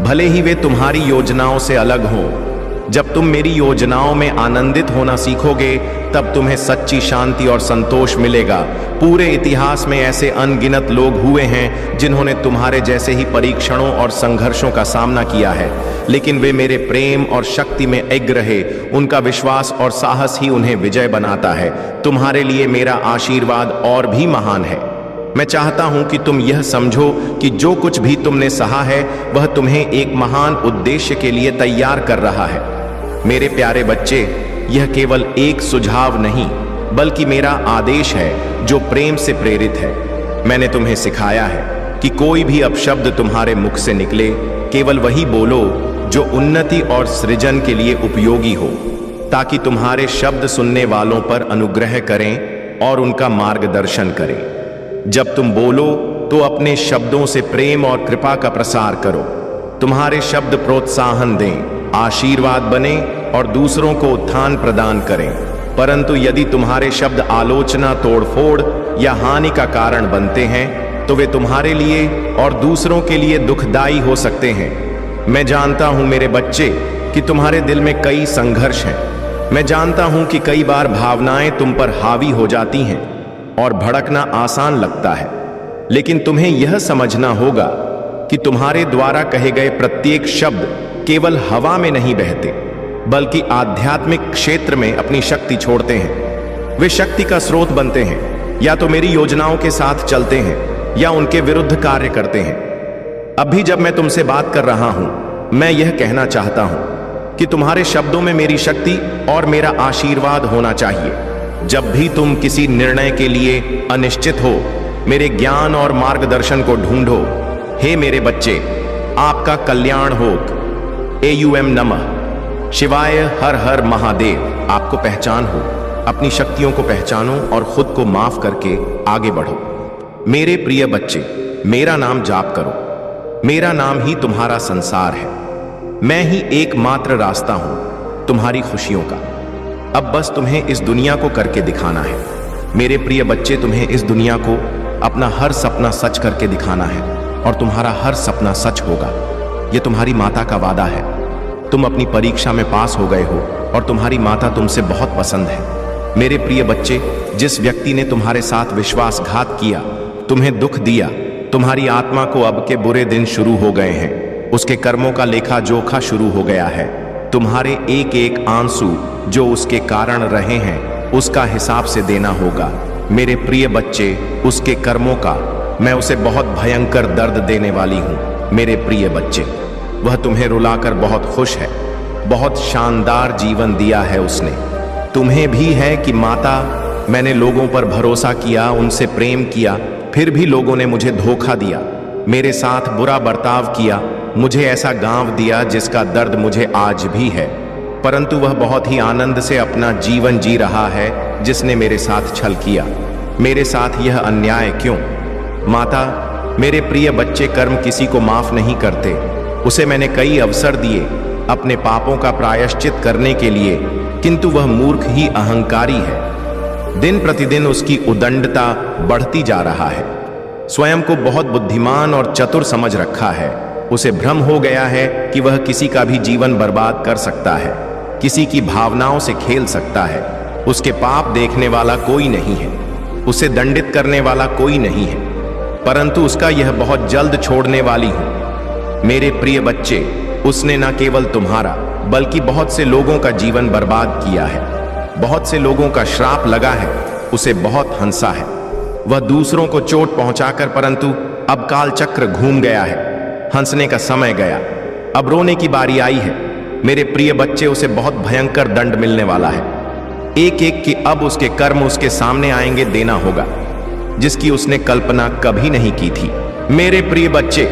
भले ही वे तुम्हारी योजनाओं से अलग हों। जब तुम मेरी योजनाओं में आनंदित होना सीखोगे तब तुम्हें सच्ची शांति और संतोष मिलेगा। पूरे इतिहास में ऐसे अनगिनत लोग हुए हैं जिन्होंने तुम्हारे जैसे ही परीक्षणों और संघर्षों का सामना किया है, लेकिन वे मेरे प्रेम और शक्ति में अग्र रहे। उनका विश्वास और साहस ही उन्हें विजय बनाता है। तुम्हारे लिए मेरा आशीर्वाद और भी महान है। मैं चाहता हूं कि तुम यह समझो कि जो कुछ भी तुमने सहा है वह तुम्हें एक महान उद्देश्य के लिए तैयार कर रहा है। मेरे प्यारे बच्चे, यह केवल एक सुझाव नहीं बल्कि मेरा आदेश है जो प्रेम से प्रेरित है। मैंने तुम्हें सिखाया है कि कोई भी अपशब्द तुम्हारे मुख से निकले केवल वही बोलो जो उन्नति और सृजन के लिए उपयोगी हो, ताकि तुम्हारे शब्द सुनने वालों पर अनुग्रह करें और उनका मार्गदर्शन करें। जब तुम बोलो तो अपने शब्दों से प्रेम और कृपा का प्रसार करो। तुम्हारे शब्द प्रोत्साहन दें, आशीर्वाद बने और दूसरों को उत्थान प्रदान करें। परंतु यदि तुम्हारे शब्द आलोचना, तोड़फोड़ या हानि का कारण बनते हैं तो वे तुम्हारे लिए और दूसरों के लिए दुखदाई हो सकते हैं। मैं जानता हूं मेरे बच्चे कि तुम्हारे दिल में कई संघर्ष हैं। मैं जानता हूं कि कई बार भावनाएं तुम पर हावी हो जाती हैं और भड़कना आसान लगता है, लेकिन तुम्हें यह समझना होगा कि तुम्हारे द्वारा कहे गए प्रत्येक शब्द केवल हवा में नहीं बहते बल्कि आध्यात्मिक क्षेत्र में अपनी शक्ति छोड़ते हैं। वे शक्ति का स्रोत बनते हैं, या तो मेरी योजनाओं के साथ चलते हैं या उनके विरुद्ध कार्य करते हैं। अभी जब मैं तुमसे बात कर रहा हूं, मैं यह कहना चाहता हूं कि तुम्हारे शब्दों में मेरी शक्ति और मेरा आशीर्वाद होना चाहिए। जब भी तुम किसी निर्णय के लिए अनिश्चित हो, मेरे ज्ञान और मार्गदर्शन को ढूंढो। हे मेरे बच्चे, आपका कल्याण हो। AUM नमः शिवाय, हर हर महादेव। आपको पहचान हो, अपनी शक्तियों को पहचानो और खुद को माफ करके आगे बढ़ो। मेरे प्रिय बच्चे, मेरा नाम जाप करो। मेरा नाम ही तुम्हारा संसार है। मैं ही एकमात्र रास्ता हूं तुम्हारी खुशियों का। अब बस तुम्हें इस दुनिया को करके दिखाना है। मेरे प्रिय बच्चे, तुम्हें इस दुनिया को अपना हर सपना सच करके दिखाना है और तुम्हारा हर सपना सच होगा। यह तुम्हारी माता का वादा है। तुम अपनी परीक्षा में पास हो गए हो और तुम्हारी माता तुमसे बहुत पसंद है। मेरे प्रिय बच्चे, जिस व्यक्ति ने तुम्हारे साथ विश्वासघात किया, तुम्हें दुख दिया, तुम्हारी आत्मा को अब के बुरे दिन शुरू हो गए हैं। उसके कर्मों का लेखा जोखा शुरू हो गया है। तुम्हारे एक एक आंसू जो उसके कारण रहे हैं उसका हिसाब से देना होगा। मेरे प्रिय बच्चे, उसके कर्मों का मैं उसे बहुत भयंकर दर्द देने वाली हूं। मेरे प्रिय बच्चे, वह तुम्हें रुलाकर बहुत खुश है। बहुत शानदार जीवन दिया है उसने। तुम्हें भी है कि माता, मैंने लोगों पर भरोसा किया, उनसे प्रेम किया, फिर भी लोगों ने मुझे धोखा दिया, मेरे साथ बुरा बर्ताव किया, मुझे ऐसा गांव दिया जिसका दर्द मुझे आज भी है। परंतु वह बहुत ही आनंद से अपना जीवन जी रहा है जिसने मेरे साथ छल किया। मेरे साथ यह अन्याय क्यों? माता, मेरे प्रिय बच्चे, कर्म किसी को माफ नहीं करते। उसे मैंने कई अवसर दिए, अपने पापों का प्रायश्चित करने के लिए, किंतु वह मूर्ख ही अहंकारी है। दिन प्रतिदिन उसकी उदंडता बढ़ती जा रहा है। स्वयं को बहुत बुद्धिमान और चतुर समझ रखा है। उसे भ्रम हो गया है कि वह किसी का भी जीवन बर्बाद कर सकता है, किसी की भावनाओं से खेल सकता है। उसके पाप देखने वाला कोई नहीं है, उसे दंडित करने वाला कोई नहीं है, परंतु उसका यह बहुत जल्द छोड़ने वाली हूं। मेरे प्रिय बच्चे, उसने न केवल तुम्हारा बल्कि बहुत से लोगों का जीवन बर्बाद किया है। बहुत से लोगों का श्राप लगा है, उसे बहुत हंसा है। वह दूसरों को चोट पहुंचाकर, परंतु अब काल चक्र घूम गया है। हंसने का समय गया, अब रोने की बारी आई है। मेरे प्रिय बच्चे, उसे बहुत भयंकर दंड मिलने वाला है। एक एक कि अब उसके कर्म उसके सामने आएंगे, देना होगा, जिसकी उसने कल्पना कभी नहीं की थी। मेरे प्रिय बच्चे,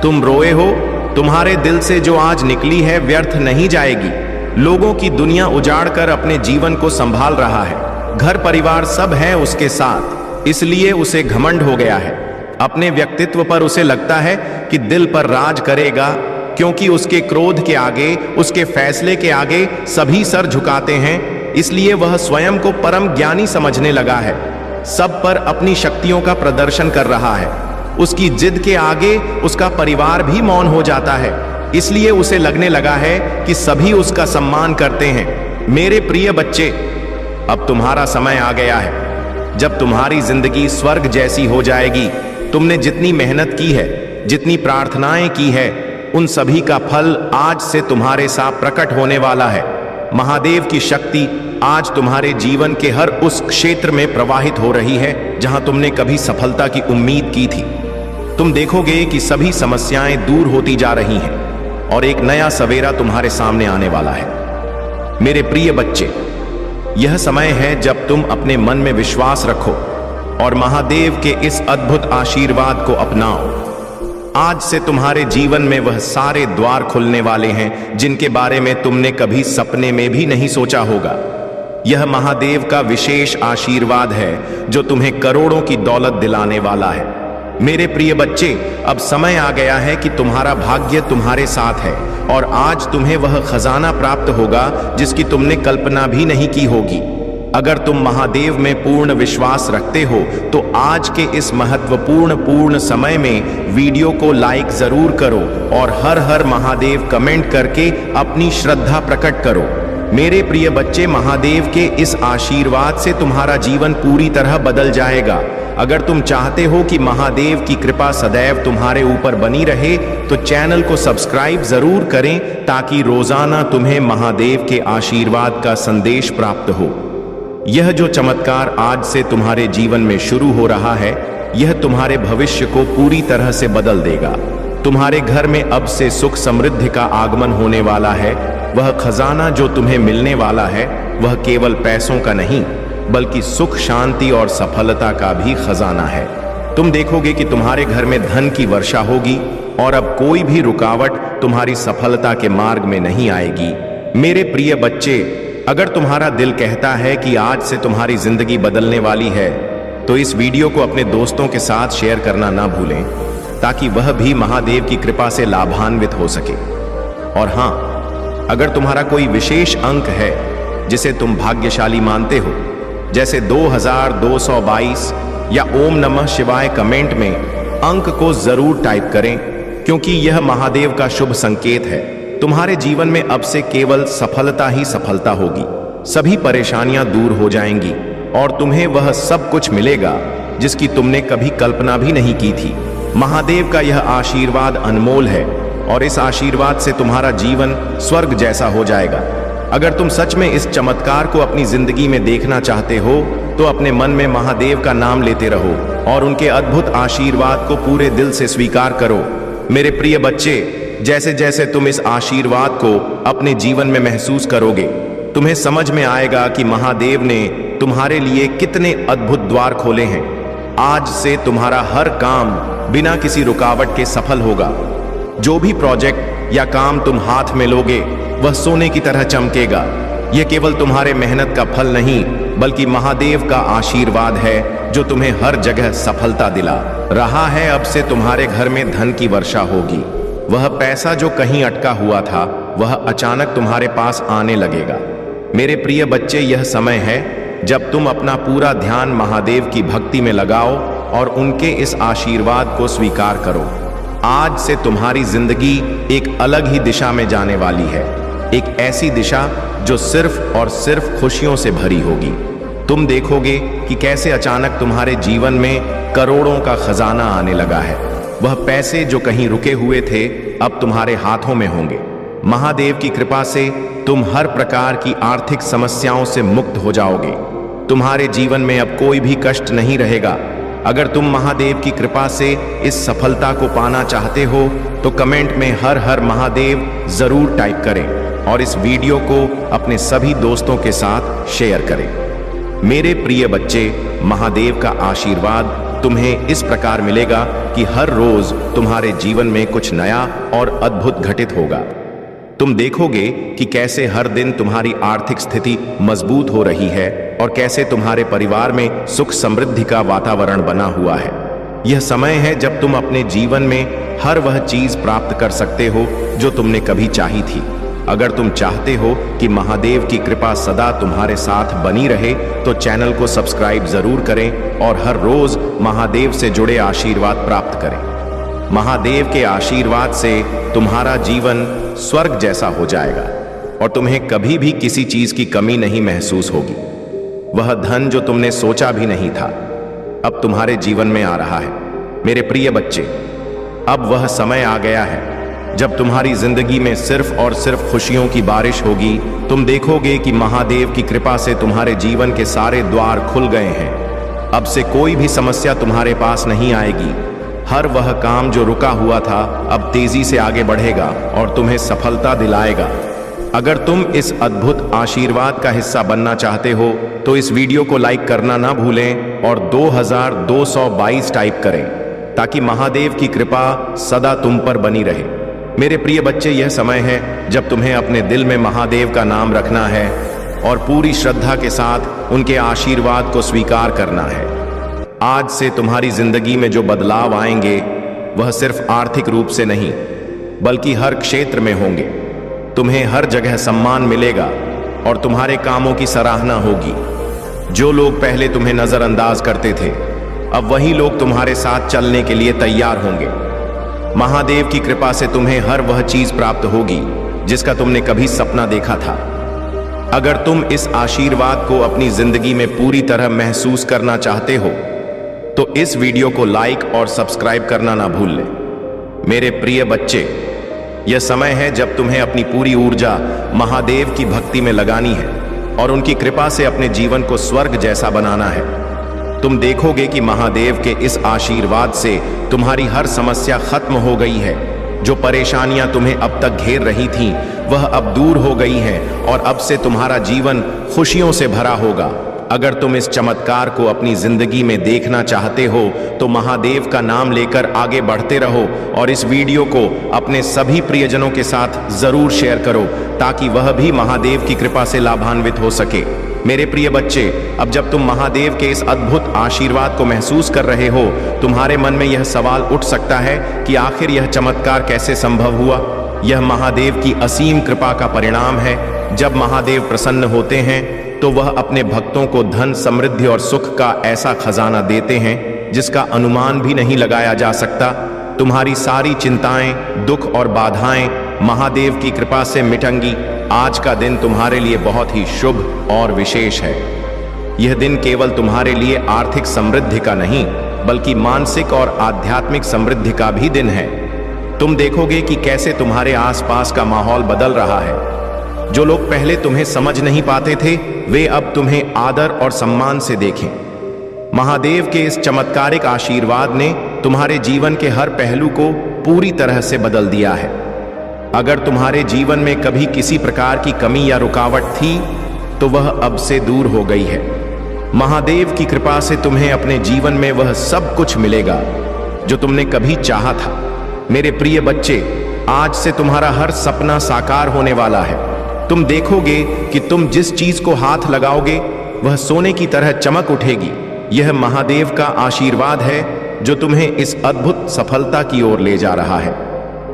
तुम रोए हो, तुम्हारे दिल से जो आज निकली है व्यर्थ नहीं जाएगी। लोगों की दुनिया उजाड़कर अपने जीवन को संभाल रहा है। घर परिवार सब है उसके साथ, इसलिए उसे घमंड हो गया है। अपने व्यक्तित्व पर उसे लगता है कि दिल पर राज करेगा, क्योंकि उसके क्रोध के आगे, उसके फैसले के आगे सभी सर झुकाते हैं। इसलिए वह स्वयं को परम ज्ञानी समझने लगा है। सब पर अपनी शक्तियों का प्रदर्शन कर रहा है। उसकी जिद के आगे उसका परिवार भी मौन हो जाता है। इसलिए उसे लगने लगा है कि सभी उसका सम्मान करते हैं। मेरे प्रिय बच्चे, अब तुम्हारा समय आ गया है जब तुम्हारी जिंदगी स्वर्ग जैसी हो जाएगी। तुमने जितनी मेहनत की है, जितनी प्रार्थनाएं की है, उन सभी का फल आज से तुम्हारे साथ प्रकट होने वाला है। महादेव की शक्ति आज तुम्हारे जीवन के हर उस क्षेत्र में प्रवाहित हो रही है जहां तुमने कभी सफलता की उम्मीद की थी। तुम देखोगे कि सभी समस्याएं दूर होती जा रही हैं और एक नया सवेरा तुम्हारे सामने आने वाला है। मेरे प्रिय बच्चे, यह समय है जब तुम अपने मन में विश्वास रखो और महादेव के इस अद्भुत आशीर्वाद को अपनाओ। आज से तुम्हारे जीवन में वह सारे द्वार खुलने वाले हैं जिनके बारे में तुमने कभी सपने में भी नहीं सोचा होगा। यह महादेव का विशेष आशीर्वाद है जो तुम्हें करोड़ों की दौलत दिलाने वाला है। मेरे प्रिय बच्चे, अब समय आ गया है कि तुम्हारा भाग्य तुम्हारे साथ है और आज तुम्हें वह खजाना प्राप्त होगा जिसकी तुमने कल्पना भी नहीं की होगी। अगर तुम महादेव में पूर्ण विश्वास रखते हो तो आज के इस महत्वपूर्ण समय में वीडियो को लाइक जरूर करो और हर हर महादेव कमेंट करके अपनी श्रद्धा प्रकट करो। मेरे प्रिय बच्चे, महादेव के इस आशीर्वाद से तुम्हारा जीवन पूरी तरह बदल जाएगा। अगर तुम चाहते हो कि महादेव की कृपा सदैव तुम्हारे ऊपर बनी रहे तो चैनल को सब्सक्राइब जरूर करें ताकि रोजाना तुम्हें महादेव के आशीर्वाद का संदेश प्राप्त हो। यह जो चमत्कार आज से तुम्हारे जीवन में शुरू हो रहा है, यह तुम्हारे भविष्य को पूरी तरह से बदल देगा। तुम्हारे घर में अब से सुख समृद्धि का आगमन होने वाला है। वह खजाना जो तुम्हें मिलने वाला है वह केवल पैसों का नहीं बल्कि सुख, शांति और सफलता का भी खजाना है। तुम देखोगे कि तुम्हारे घर में धन की वर्षा होगी और अब कोई भी रुकावट तुम्हारी सफलता के मार्ग में नहीं आएगी। मेरे प्रिय बच्चे, अगर तुम्हारा दिल कहता है कि आज से तुम्हारी जिंदगी बदलने वाली है तो इस वीडियो को अपने दोस्तों के साथ शेयर करना ना भूलें ताकि वह भी महादेव की कृपा से लाभान्वित हो सके। और हां, अगर तुम्हारा कोई विशेष अंक है जिसे तुम भाग्यशाली मानते हो, जैसे 2222 या ओम नमः शिवाय, कमेंट में अंक को जरूर टाइप करें क्योंकि यह महादेव का शुभ संकेत है। तुम्हारे जीवन में अब से केवल सफलता ही सफलता होगी। सभी परेशानियां दूर हो जाएंगी और तुम्हें वह सब कुछ मिलेगा जिसकी तुमने कभी कल्पना भी नहीं की थी। महादेव का यह आशीर्वाद अनमोल है और इस आशीर्वाद से तुम्हारा जीवन स्वर्ग जैसा हो जाएगा। अगर तुम सच में इस चमत्कार को अपनी जिंदगी में देखना चाहते हो तो अपने मन में महादेव का नाम लेते रहो और उनके अद्भुत आशीर्वाद को पूरे दिल से स्वीकार करो। मेरे प्रिय बच्चे, जैसे जैसे तुम इस आशीर्वाद को अपने जीवन में महसूस करोगे, तुम्हें समझ में आएगा कि महादेव ने तुम्हारे लिए कितने अद्भुत द्वार खोले हैं। आज से तुम्हारा हर काम बिना किसी रुकावट के सफल होगा। जो भी प्रोजेक्ट या काम तुम हाथ में लोगे वह सोने की तरह चमकेगा। यह केवल तुम्हारे मेहनत का फल नहीं बल्कि महादेव का आशीर्वाद है जो तुम्हें हर जगह सफलता दिला रहा है। अब से तुम्हारे घर में धन की वर्षा होगी। वह पैसा जो कहीं अटका हुआ था वह अचानक तुम्हारे पास आने लगेगा। मेरे प्रिय बच्चे, यह समय है जब तुम अपना पूरा ध्यान महादेव की भक्ति में लगाओ और उनके इस आशीर्वाद को स्वीकार करो। आज से तुम्हारी जिंदगी एक अलग ही दिशा में जाने वाली है, एक ऐसी दिशा जो सिर्फ और सिर्फ खुशियों से भरी होगी। तुम देखोगे कि कैसे अचानक तुम्हारे जीवन में करोड़ों का खजाना आने लगा है। वह पैसे जो कहीं रुके हुए थे अब तुम्हारे हाथों में होंगे। महादेव की कृपा से तुम हर प्रकार की आर्थिक समस्याओं से मुक्त हो जाओगे। तुम्हारे जीवन में अब कोई भी कष्ट नहीं रहेगा। अगर तुम महादेव की कृपा से इस सफलता को पाना चाहते हो तो कमेंट में हर हर महादेव जरूर टाइप करें और इस वीडियो को अपने सभी दोस्तों के साथ शेयर करें। मेरे प्रिय बच्चे, महादेव का आशीर्वाद तुम्हें इस प्रकार मिलेगा कि हर रोज तुम्हारे जीवन में कुछ नया और अद्भुत घटित होगा। तुम देखोगे कि कैसे हर दिन तुम्हारी आर्थिक स्थिति मजबूत हो रही है और कैसे तुम्हारे परिवार में सुख समृद्धि का वातावरण बना हुआ है। यह समय है जब तुम अपने जीवन में हर वह चीज प्राप्त कर सकते हो जो तुमने कभी चाही थी। अगर तुम चाहते हो कि महादेव की कृपा सदा तुम्हारे साथ बनी रहे तो चैनल को सब्सक्राइब जरूर करें और हर रोज महादेव से जुड़े आशीर्वाद प्राप्त करें। महादेव के आशीर्वाद से तुम्हारा जीवन स्वर्ग जैसा हो जाएगा और तुम्हें कभी भी किसी चीज की कमी नहीं महसूस होगी। वह धन जो तुमने सोचा भी नहीं था अब तुम्हारे जीवन में आ रहा है। मेरे प्रिय बच्चे, अब वह समय आ गया है जब तुम्हारी जिंदगी में सिर्फ और सिर्फ खुशियों की बारिश होगी। तुम देखोगे कि महादेव की कृपा से तुम्हारे जीवन के सारे द्वार खुल गए हैं। अब से कोई भी समस्या तुम्हारे पास नहीं आएगी। हर वह काम जो रुका हुआ था अब तेजी से आगे बढ़ेगा और तुम्हें सफलता दिलाएगा। अगर तुम इस अद्भुत आशीर्वाद का हिस्सा बनना चाहते हो तो इस वीडियो को लाइक करना ना भूलें और 2222 टाइप करें ताकि महादेव की कृपा सदा तुम पर बनी रहे। मेरे प्रिय बच्चे, यह समय है जब तुम्हें अपने दिल में महादेव का नाम रखना है और पूरी श्रद्धा के साथ उनके आशीर्वाद को स्वीकार करना है। आज से तुम्हारी जिंदगी में जो बदलाव आएंगे वह सिर्फ आर्थिक रूप से नहीं बल्कि हर क्षेत्र में होंगे। तुम्हें हर जगह सम्मान मिलेगा और तुम्हारे कामों की सराहना होगी। जो लोग पहले तुम्हें नजरअंदाज करते थे अब वही लोग तुम्हारे साथ चलने के लिए तैयार होंगे। महादेव की कृपा से तुम्हें हर वह चीज प्राप्त होगी जिसका तुमने कभी सपना देखा था। अगर तुम इस आशीर्वाद को अपनी जिंदगी में पूरी तरह महसूस करना चाहते हो तो इस वीडियो को लाइक और सब्सक्राइब करना ना भूल लें। मेरे प्रिय बच्चे, यह समय है जब तुम्हें अपनी पूरी ऊर्जा महादेव की भक्ति में लगानी है और उनकी कृपा से अपने जीवन को स्वर्ग जैसा बनाना है। तुम देखोगे कि महादेव के इस आशीर्वाद से तुम्हारी हर समस्या खत्म हो गई है। जो परेशानियां तुम्हें अब तक घेर रही थीं, वह अब दूर हो गई हैं और अब से तुम्हारा जीवन खुशियों से भरा होगा। अगर तुम इस चमत्कार को अपनी जिंदगी में देखना चाहते हो तो महादेव का नाम लेकर आगे बढ़ते रहो और इस वीडियो को अपने सभी प्रियजनों के साथ जरूर शेयर करो ताकि वह भी महादेव की कृपा से लाभान्वित हो सके। मेरे प्रिय बच्चे, अब जब तुम महादेव के इस अद्भुत आशीर्वाद को महसूस कर रहे हो तुम्हारे मन में यह सवाल उठ सकता है कि आखिर यह चमत्कार कैसे संभव हुआ। यह महादेव की असीम कृपा का परिणाम है। जब महादेव प्रसन्न होते हैं तो वह अपने भक्तों को धन, समृद्धि और सुख का ऐसा खजाना देते हैं जिसका अनुमान भी नहीं लगाया जा सकता। तुम्हारी सारी चिंताएं, दुख और बाधाएं महादेव की कृपा से मिटेंगी। आज का दिन तुम्हारे लिए बहुत ही शुभ और विशेष है। यह दिन केवल तुम्हारे लिए आर्थिक समृद्धि का नहीं बल्कि मानसिक और आध्यात्मिक समृद्धि का भी दिन है। तुम देखोगे कि कैसे तुम्हारे आसपास का माहौल बदल रहा है। जो लोग पहले तुम्हें समझ नहीं पाते थे वे अब तुम्हें आदर और सम्मान से देखें। महादेव के इस चमत्कारिक आशीर्वाद ने तुम्हारे जीवन के हर पहलू को पूरी तरह से बदल दिया है। अगर तुम्हारे जीवन में कभी किसी प्रकार की कमी या रुकावट थी तो वह अब से दूर हो गई है। महादेव की कृपा से तुम्हें अपने जीवन में वह सब कुछ मिलेगा जो तुमने कभी चाहा था। मेरे प्रिय बच्चे, आज से तुम्हारा हर सपना साकार होने वाला है। तुम देखोगे कि तुम जिस चीज को हाथ लगाओगे वह सोने की तरह चमक उठेगी। यह महादेव का आशीर्वाद है जो तुम्हें इस अद्भुत सफलता की ओर ले जा रहा है।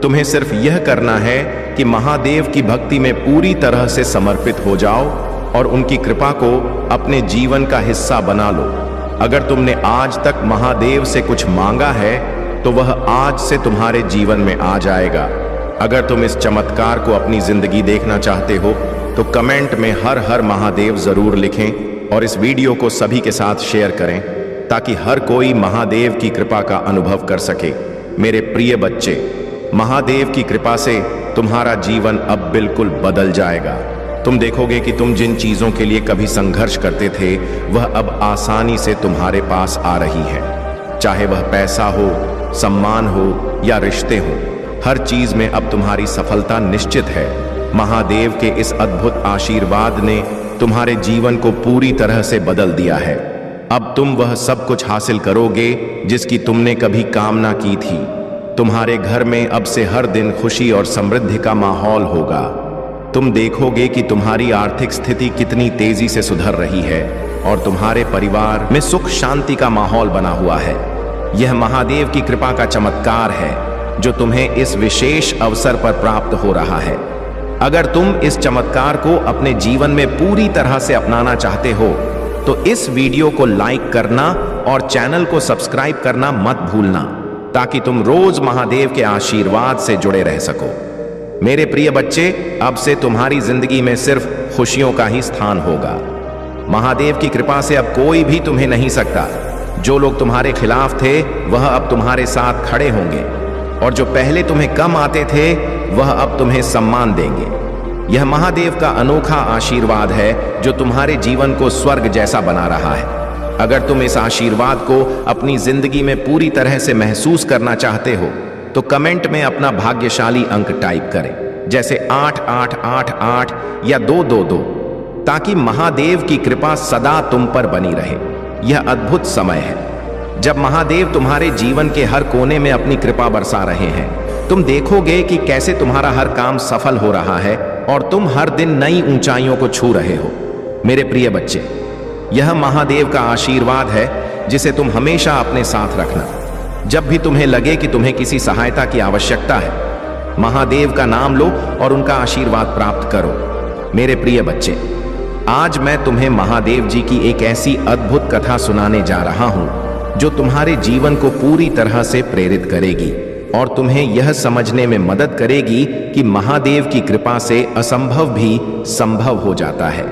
तुम्हें सिर्फ यह करना है कि महादेव की भक्ति में पूरी तरह से समर्पित हो जाओ और उनकी कृपा को अपने जीवन का हिस्सा बना लो। अगर तुमने आज तक महादेव से कुछ मांगा है तो वह आज से तुम्हारे जीवन में आ जाएगा। अगर तुम इस चमत्कार को अपनी जिंदगी देखना चाहते हो तो कमेंट में हर हर महादेव जरूर लिखें और इस वीडियो को सभी के साथ शेयर करें ताकि हर कोई महादेव की कृपा का अनुभव कर सके। मेरे प्रिय बच्चे, महादेव की कृपा से तुम्हारा जीवन अब बिल्कुल बदल जाएगा। तुम देखोगे कि तुम जिन चीजों के लिए कभी संघर्ष करते थे वह अब आसानी से तुम्हारे पास आ रही है। चाहे वह पैसा हो, सम्मान हो या रिश्ते हो, हर चीज में अब तुम्हारी सफलता निश्चित है। महादेव के इस अद्भुत आशीर्वाद ने तुम्हारे जीवन को पूरी तरह से बदल दिया है। अब तुम वह सब कुछ हासिल करोगे जिसकी तुमने कभी कामना की थी। तुम्हारे घर में अब से हर दिन खुशी और समृद्धि का माहौल होगा। तुम देखोगे कि तुम्हारी आर्थिक स्थिति कितनी तेजी से सुधर रही है और तुम्हारे परिवार में सुख शांति का माहौल बना हुआ है। यह महादेव की कृपा का चमत्कार है जो तुम्हें इस विशेष अवसर पर प्राप्त हो रहा है। अगर तुम इस चमत्कार को अपने जीवन में पूरी तरह से अपनाना चाहते हो तो इस वीडियो को लाइक करना और चैनल को सब्सक्राइब करना मत भूलना ताकि तुम रोज महादेव के आशीर्वाद से जुड़े रह सको। मेरे प्रिय बच्चे, अब से तुम्हारी जिंदगी में सिर्फ खुशियों का ही स्थान होगा। महादेव की कृपा से अब कोई भी तुम्हें नहीं सकता। जो लोग तुम्हारे खिलाफ थे वह अब तुम्हारे साथ खड़े होंगे और जो पहले तुम्हें कम आते थे वह अब तुम्हें सम्मान देंगे। यह महादेव का अनोखा आशीर्वाद है जो तुम्हारे जीवन को स्वर्ग जैसा बना रहा है। अगर तुम इस आशीर्वाद को अपनी जिंदगी में पूरी तरह से महसूस करना चाहते हो तो कमेंट में अपना भाग्यशाली अंक टाइप करें, जैसे 8888 या 222, ताकि महादेव की कृपा सदा तुम पर बनी रहे। यह अद्भुत समय है जब महादेव तुम्हारे जीवन के हर कोने में अपनी कृपा बरसा रहे हैं। तुम देखोगे कि कैसे तुम्हारा हर काम सफल हो रहा है और तुम हर दिन नई ऊंचाइयों को छू रहे हो। मेरे प्रिय बच्चे, यह महादेव का आशीर्वाद है जिसे तुम हमेशा अपने साथ रखना। जब भी तुम्हें लगे कि तुम्हें किसी सहायता की आवश्यकता है, महादेव का नाम लो और उनका आशीर्वाद प्राप्त करो। मेरे प्रिय बच्चे, आज मैं तुम्हें महादेव जी की एक ऐसी अद्भुत कथा सुनाने जा रहा हूं जो तुम्हारे जीवन को पूरी तरह से प्रेरित करेगी और तुम्हें यह समझने में मदद करेगी कि महादेव की कृपा से असंभव भी संभव हो जाता है।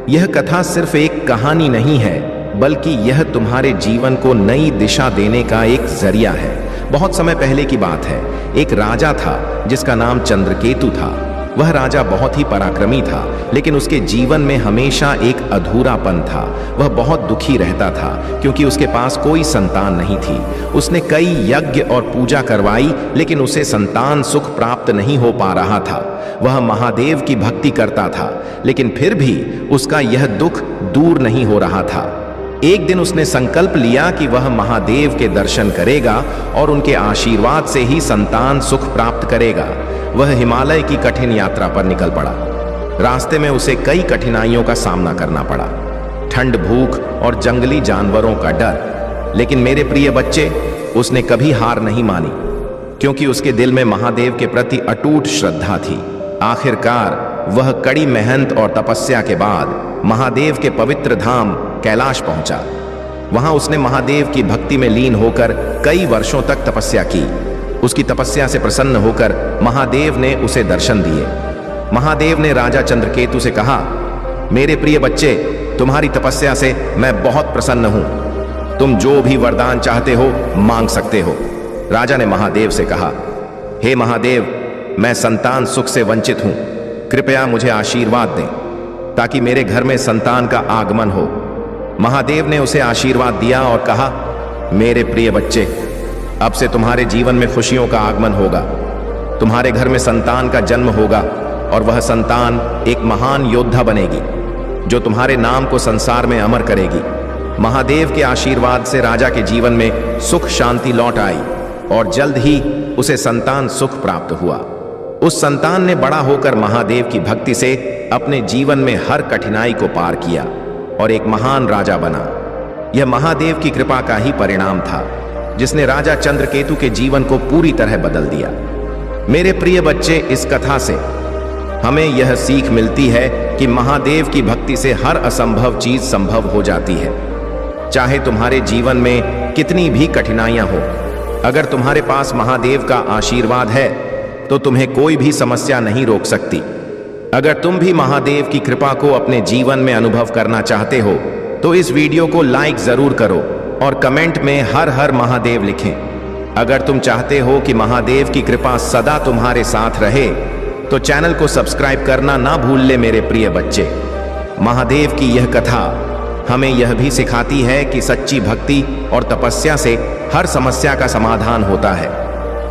यह कथा सिर्फ एक कहानी नहीं है बल्कि यह तुम्हारे जीवन को नई दिशा देने का एक जरिया है। बहुत समय पहले की बात है। एक राजा था जिसका नाम चंद्रकेतु था। वह राजा बहुत ही पराक्रमी था, लेकिन उसके जीवन में हमेशा एक अधूरापन था। वह बहुत दुखी रहता था क्योंकि उसके पास कोई संतान नहीं थी। उसने कई यज्ञ और पूजा करवाई, लेकिन उसे संतान सुख प्राप्त नहीं हो पा रहा था। वह महादेव की भक्ति करता था, लेकिन फिर भी उसका यह दुख दूर नहीं हो रहा था। एक दिन उसने संकल्प लिया कि वह महादेव के दर्शन करेगा और उनके आशीर्वाद से ही संतान सुख प्राप्त करेगा। वह हिमालय की कठिन यात्रा पर निकल पड़ा। रास्ते में उसे कई कठिनाइयों का सामना करना पड़ा, ठंड, भूख और जंगली जानवरों का डर। लेकिन मेरे प्रिय बच्चे, उसने कभी हार नहीं मानी क्योंकि उसके दिल में महादेव के प्रति अटूट श्रद्धा थी। आखिरकार वह कड़ी मेहनत और तपस्या के बाद महादेव के पवित्र धाम कैलाश पहुंचा। वहां उसने महादेव की भक्ति में लीन होकर कई वर्षों तक तपस्या की। उसकी तपस्या से प्रसन्न होकर महादेव ने उसे दर्शन दिए। महादेव ने राजा चंद्रकेतु से कहा, मेरे प्रिय बच्चे, तुम्हारी तपस्या से मैं बहुत प्रसन्न हूं। तुम जो भी वरदान चाहते हो मांग सकते हो। राजा ने महादेव से कहा, हे महादेव, मैं संतान सुख से वंचित हूं। कृपया मुझे आशीर्वाद दें ताकि मेरे घर में संतान का आगमन हो। महादेव ने उसे आशीर्वाद दिया और कहा, मेरे प्रिय बच्चे, अब से तुम्हारे जीवन में खुशियों का आगमन होगा। तुम्हारे घर में संतान का जन्म होगा और वह संतान एक महान योद्धा बनेगी जो तुम्हारे नाम को संसार में अमर करेगी। महादेव के आशीर्वाद से राजा के जीवन में सुख शांति लौट आई और जल्द ही उसे संतान सुख प्राप्त हुआ। उस संतान ने बड़ा होकर महादेव की भक्ति से अपने जीवन में हर कठिनाई को पार किया और एक महान राजा बना। यह महादेव की कृपा का ही परिणाम था जिसने राजा चंद्रकेतु के जीवन को पूरी तरह बदल दिया। मेरे प्रिय बच्चे, इस कथा से हमें यह सीख मिलती है कि महादेव की भक्ति से हर असंभव चीज संभव हो जाती है। चाहे तुम्हारे जीवन में कितनी भी कठिनाइयां हो, अगर तुम्हारे पास महादेव का आशीर्वाद है तो तुम्हें कोई भी समस्या नहीं रोक सकती। अगर तुम भी महादेव की कृपा को अपने जीवन में अनुभव करना चाहते हो तो इस वीडियो को लाइक जरूर करो और कमेंट में हर हर महादेव लिखें। अगर तुम चाहते हो कि महादेव की कृपा सदा तुम्हारे साथ रहे तो चैनल को सब्सक्राइब करना ना भूल ले मेरे प्रिय बच्चे। महादेव की यह कथा हमें यह भी सिखाती है कि सच्ची भक्ति और तपस्या से हर समस्या का समाधान होता है।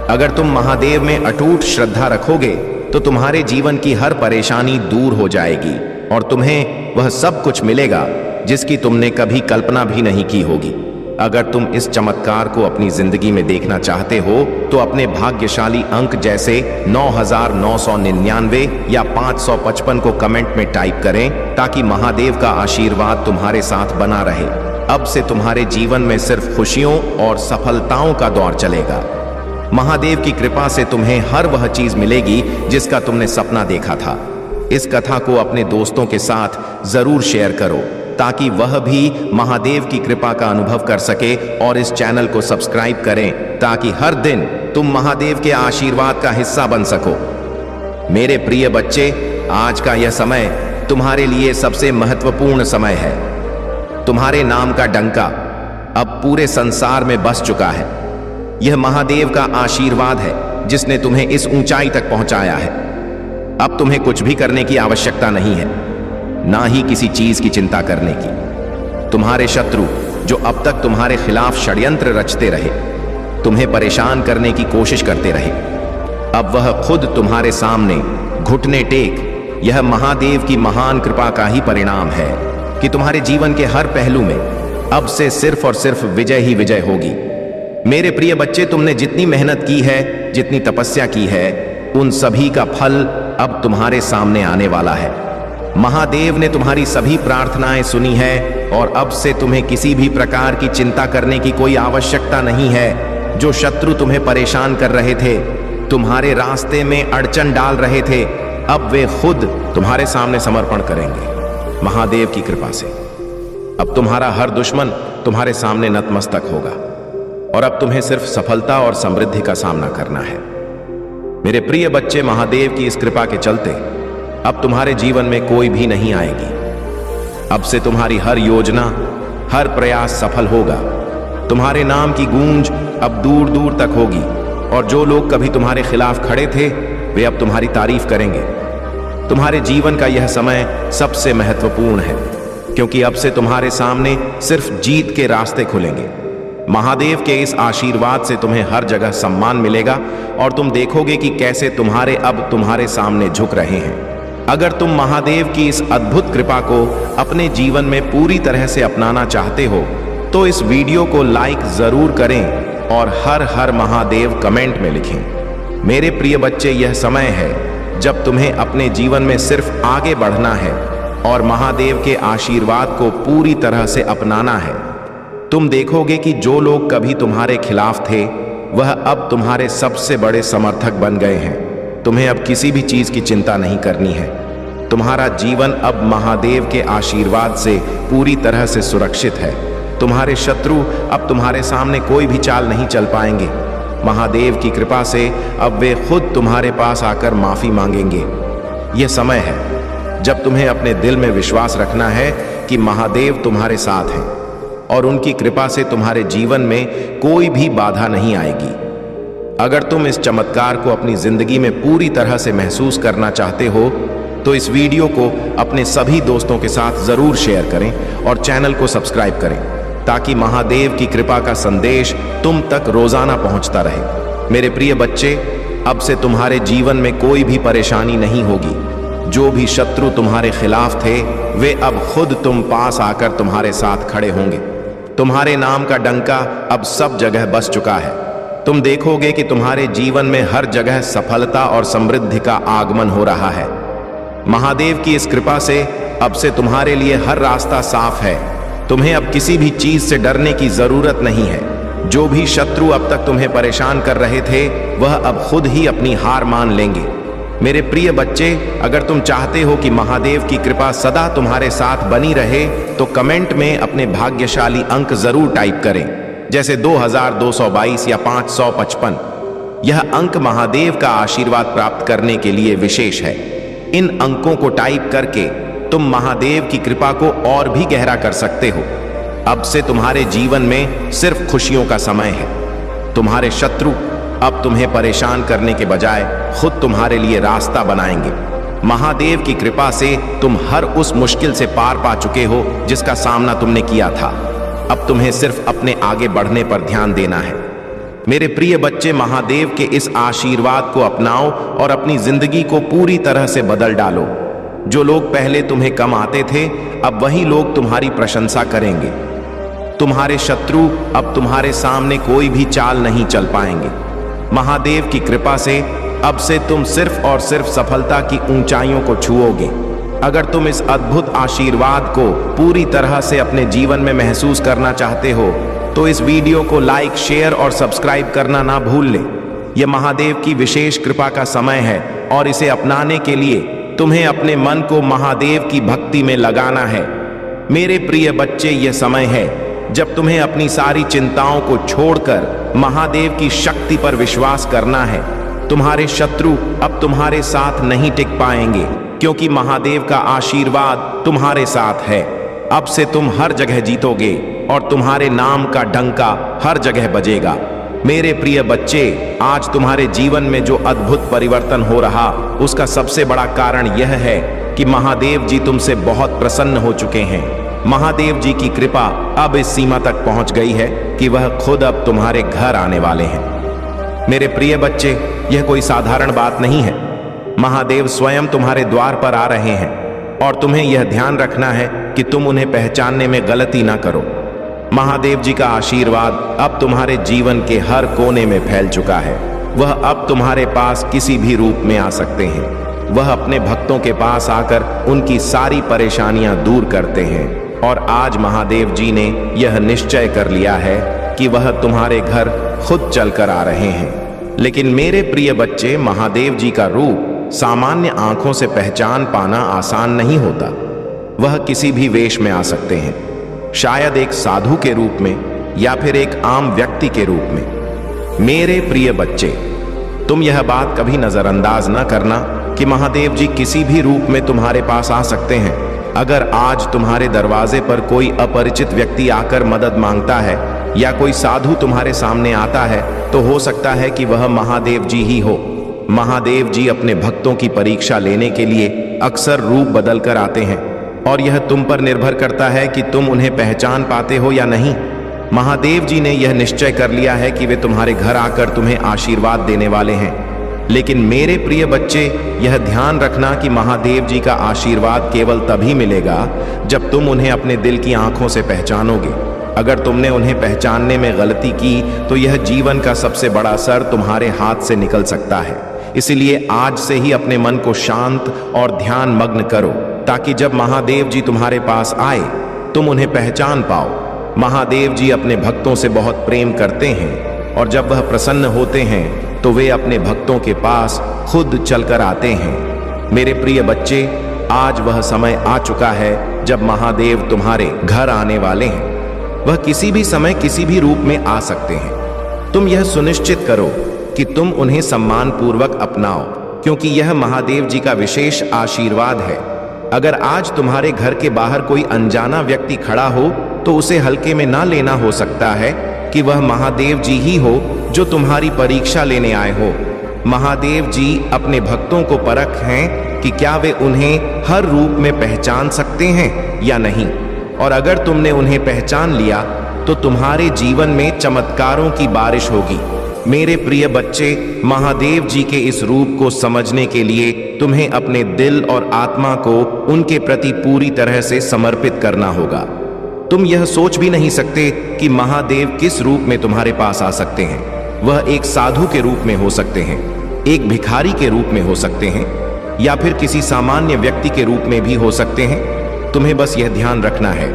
अगर तुम महादेव में अटूट श्रद्धा रखोगे तो तुम्हारे जीवन की हर परेशानी दूर हो जाएगी और तुम्हें वह सब कुछ मिलेगा जिसकी तुमने कभी कल्पना भी नहीं की होगी। अगर तुम इस चमत्कार को अपनी जिंदगी में देखना चाहते हो तो अपने भाग्यशाली अंक जैसे 9999 या 555 को कमेंट में टाइप करें ताकि महादेव का आशीर्वाद तुम्हारे साथ बना रहे। अब से तुम्हारे जीवन में सिर्फ खुशियों और सफलताओं का दौर चलेगा। महादेव की कृपा से तुम्हें हर वह चीज मिलेगी जिसका तुमने सपना देखा था। इस कथा को अपने दोस्तों के साथ जरूर शेयर करो ताकि वह भी महादेव की कृपा का अनुभव कर सके और इस चैनल को सब्सक्राइब करें ताकि हर दिन तुम महादेव के आशीर्वाद का हिस्सा बन सको। मेरे प्रिय बच्चे, आज का यह समय तुम्हारे लिए सबसे महत्वपूर्ण समय है। तुम्हारे नाम का डंका अब पूरे संसार में बस चुका है। यह महादेव का आशीर्वाद है जिसने तुम्हें इस ऊंचाई तक पहुंचाया है। अब तुम्हें कुछ भी करने की आवश्यकता नहीं है, ना ही किसी चीज की चिंता करने की। तुम्हारे शत्रु जो अब तक तुम्हारे खिलाफ षड्यंत्र रचते रहे, तुम्हें परेशान करने की कोशिश करते रहे, अब वह खुद तुम्हारे सामने घुटने टेक। यह महादेव की महान कृपा का ही परिणाम है कि तुम्हारे जीवन के हर पहलू में अब से सिर्फ और सिर्फ विजय ही विजय होगी। मेरे प्रिय बच्चे, तुमने जितनी मेहनत की है, जितनी तपस्या की है, उन सभी का फल अब तुम्हारे सामने आने वाला है। महादेव ने तुम्हारी सभी प्रार्थनाएं सुनी है और अब से तुम्हें किसी भी प्रकार की चिंता करने की कोई आवश्यकता नहीं है। जो शत्रु तुम्हें परेशान कर रहे थे, तुम्हारे रास्ते में अड़चन डाल रहे थे, अब वे खुद तुम्हारे सामने समर्पण करेंगे महादेव की कृपा से। अब तुम्हारा हर दुश्मन तुम्हारे सामने नतमस्तक होगा और अब तुम्हें सिर्फ सफलता और समृद्धि का सामना करना है। मेरे प्रिय बच्चे, महादेव की इस कृपा के चलते अब तुम्हारे जीवन में कोई भी नहीं आएगी। अब से तुम्हारी हर योजना, हर प्रयास सफल होगा। तुम्हारे नाम की गूंज अब दूर दूर तक होगी और जो लोग कभी तुम्हारे खिलाफ खड़े थे वे अब तुम्हारी तारीफ करेंगे। तुम्हारे जीवन का यह समय सबसे महत्वपूर्ण है क्योंकि अब से तुम्हारे सामने सिर्फ जीत के रास्ते खुलेंगे। महादेव के इस आशीर्वाद से तुम्हें हर जगह सम्मान मिलेगा और तुम देखोगे कि कैसे तुम्हारे अब तुम्हारे सामने झुक रहे हैं। अगर तुम महादेव की इस अद्भुत कृपा को अपने जीवन में पूरी तरह से अपनाना चाहते हो तो इस वीडियो को लाइक जरूर करें और हर हर महादेव कमेंट में लिखें। मेरे प्रिय बच्चे, यह समय है जब तुम्हें अपने जीवन में सिर्फ आगे बढ़ना है और महादेव के आशीर्वाद को पूरी तरह से अपनाना है। तुम देखोगे कि जो लोग कभी तुम्हारे खिलाफ थे वह अब तुम्हारे सबसे बड़े समर्थक बन गए हैं। तुम्हें अब किसी भी चीज की चिंता नहीं करनी है। तुम्हारा जीवन अब महादेव के आशीर्वाद से पूरी तरह से सुरक्षित है। तुम्हारे शत्रु अब तुम्हारे सामने कोई भी चाल नहीं चल पाएंगे। महादेव की कृपा से अब वे खुद तुम्हारे पास आकर माफी मांगेंगे। यह समय है जब तुम्हें अपने दिल में विश्वास रखना है कि महादेव तुम्हारे साथ हैं और उनकी कृपा से तुम्हारे जीवन में कोई भी बाधा नहीं आएगी। अगर तुम इस चमत्कार को अपनी जिंदगी में पूरी तरह से महसूस करना चाहते हो तो इस वीडियो को अपने सभी दोस्तों के साथ जरूर शेयर करें और चैनल को सब्सक्राइब करें ताकि महादेव की कृपा का संदेश तुम तक रोजाना पहुंचता रहे। मेरे प्रिय बच्चे, अब से तुम्हारे जीवन में कोई भी परेशानी नहीं होगी। जो भी शत्रु तुम्हारे खिलाफ थे वे अब खुद तुम पास आकर तुम्हारे साथ खड़े होंगे। तुम्हारे नाम का डंका अब सब जगह बस चुका है। तुम देखोगे कि तुम्हारे जीवन में हर जगह सफलता और समृद्धि का आगमन हो रहा है। महादेव की इस कृपा से अब से तुम्हारे लिए हर रास्ता साफ है। तुम्हें अब किसी भी चीज से डरने की जरूरत नहीं है। जो भी शत्रु अब तक तुम्हें परेशान कर रहे थे वह अब खुद ही अपनी हार मान लेंगे। मेरे प्रिय बच्चे, अगर तुम चाहते हो कि महादेव की कृपा सदा तुम्हारे साथ बनी रहे तो कमेंट में अपने भाग्यशाली अंक जरूर टाइप करें, जैसे 2222 या 555। यह अंक महादेव का आशीर्वाद प्राप्त करने के लिए विशेष है। इन अंकों को टाइप करके तुम महादेव की कृपा को और भी गहरा कर सकते हो। अब से तुम्हारे जीवन में सिर्फ खुशियों का समय है। तुम्हारे शत्रु अब तुम्हें परेशान करने के बजाय खुद तुम्हारे लिए रास्ता बनाएंगे। महादेव की कृपा से तुम हर उस मुश्किल से पार पा चुके हो जिसका सामना तुमने किया था। अब तुम्हें सिर्फ अपने आगे बढ़ने पर ध्यान देना है। मेरे प्रिय बच्चे, महादेव के इस आशीर्वाद को अपनाओ और अपनी जिंदगी को पूरी तरह से बदल डालो। जो लोग पहले तुम्हें कम आते थे, अब वही लोग तुम्हारी प्रशंसा करेंगे। तुम्हारे शत्रु अब तुम्हारे सामने कोई भी चाल नहीं चल पाएंगे। महादेव की कृपा से अब से तुम सिर्फ और सिर्फ सफलता की ऊंचाइयों को छुओगे। अगर तुम इस अद्भुत आशीर्वाद को पूरी तरह से अपने जीवन में महसूस करना चाहते हो तो इस वीडियो को लाइक, शेयर और सब्सक्राइब करना ना भूल ले। यह महादेव की विशेष कृपा का समय है और इसे अपनाने के लिए तुम्हें अपने मन को महादेव की भक्ति में लगाना है। मेरे प्रिय बच्चे, यह समय है जब तुम्हें अपनी सारी चिंताओं को छोड़कर महादेव की शक्ति पर विश्वास करना है। तुम्हारे शत्रु अब तुम्हारे साथ नहीं टिक पाएंगे क्योंकि महादेव का आशीर्वाद तुम्हारे साथ है। अब से तुम हर जगह जीतोगे और तुम्हारे नाम का डंका हर जगह बजेगा। मेरे प्रिय बच्चे, आज तुम्हारे जीवन में जो अद्भुत परिवर्तन हो रहा उसका सबसे बड़ा कारण यह है कि महादेव जी तुमसे बहुत प्रसन्न हो चुके हैं। महादेव जी की कृपा अब इस सीमा तक पहुंच गई है कि वह खुद अब तुम्हारे घर आने वाले हैं। मेरे प्रिय बच्चे, यह कोई साधारण बात नहीं है। महादेव स्वयं तुम्हारे द्वार पर आ रहे हैं और तुम्हें यह ध्यान रखना है कि तुम उन्हें पहचानने में गलती ना करो। महादेव जी का आशीर्वाद अब तुम्हारे जीवन के हर कोने में फैल चुका है। वह अब तुम्हारे पास किसी भी रूप में आ सकते हैं। वह अपने भक्तों के पास आकर उनकी सारी परेशानियां दूर करते हैं और आज महादेव जी ने यह निश्चय कर लिया है कि वह तुम्हारे घर खुद चलकर आ रहे हैं। लेकिन मेरे प्रिय बच्चे, महादेव जी का रूप सामान्य आंखों से पहचान पाना आसान नहीं होता। वह किसी भी वेश में आ सकते हैं, शायद एक साधु के रूप में या फिर एक आम व्यक्ति के रूप में। मेरे प्रिय बच्चे, तुम यह बात कभी नजरअंदाज न करना कि महादेव जी किसी भी रूप में तुम्हारे पास आ सकते हैं। अगर आज तुम्हारे दरवाजे पर कोई अपरिचित व्यक्ति आकर मदद मांगता है या कोई साधु तुम्हारे सामने आता है तो हो सकता है कि वह महादेव जी ही हो। महादेव जी अपने भक्तों की परीक्षा लेने के लिए अक्सर रूप बदल कर आते हैं और यह तुम पर निर्भर करता है कि तुम उन्हें पहचान पाते हो या नहीं। महादेव जी ने यह निश्चय कर लिया है कि वे तुम्हारे घर आकर तुम्हें आशीर्वाद देने वाले हैं। लेकिन मेरे प्रिय बच्चे, यह ध्यान रखना कि महादेव जी का आशीर्वाद केवल तभी मिलेगा जब तुम उन्हें अपने दिल की आंखों से पहचानोगे। अगर तुमने उन्हें पहचानने में गलती की तो यह जीवन का सबसे बड़ा असर तुम्हारे हाथ से निकल सकता है। इसलिए आज से ही अपने मन को शांत और ध्यान मग्न करो ताकि जब महादेव जी तुम्हारे पास आए तुम उन्हें पहचान पाओ। महादेव जी अपने भक्तों से बहुत प्रेम करते हैं और जब वह प्रसन्न होते हैं तो वे अपने भक्तों के पास खुद चलकर आते हैं। मेरे प्रिय बच्चे, आज वह समय आ चुका है जब महादेव तुम्हारे घर आने वाले हैं। वह किसी भी समय किसी भी रूप में आ सकते हैं। तुम यह सुनिश्चित करो कि तुम उन्हें सम्मान पूर्वक अपनाओ क्योंकि यह महादेव जी का विशेष आशीर्वाद है। अगर आज तुम्हारे घर के बाहर कोई अनजाना व्यक्ति खड़ा हो तो उसे हल्के में ना लेना। हो सकता है कि वह महादेव जी ही हो जो तुम्हारी परीक्षा लेने आए हो। महादेव जी अपने भक्तों को परख हैं कि क्या वे उन्हें हर रूप में पहचान सकते हैं या नहीं, और अगर तुमने उन्हें पहचान लिया तो तुम्हारे जीवन में चमत्कारों की बारिश होगी। मेरे प्रिय बच्चे, महादेव जी के इस रूप को समझने के लिए तुम्हें अपने दिल और आत्मा को उनके प्रति पूरी तरह से समर्पित करना होगा। तुम यह सोच भी नहीं सकते कि महादेव किस रूप में तुम्हारे पास आ सकते हैं। वह एक साधु के रूप में हो सकते हैं, एक भिखारी के रूप में हो सकते हैं, या फिर किसी सामान्य व्यक्ति के रूप में भी हो सकते हैं। तुम्हें बस यह ध्यान रखना है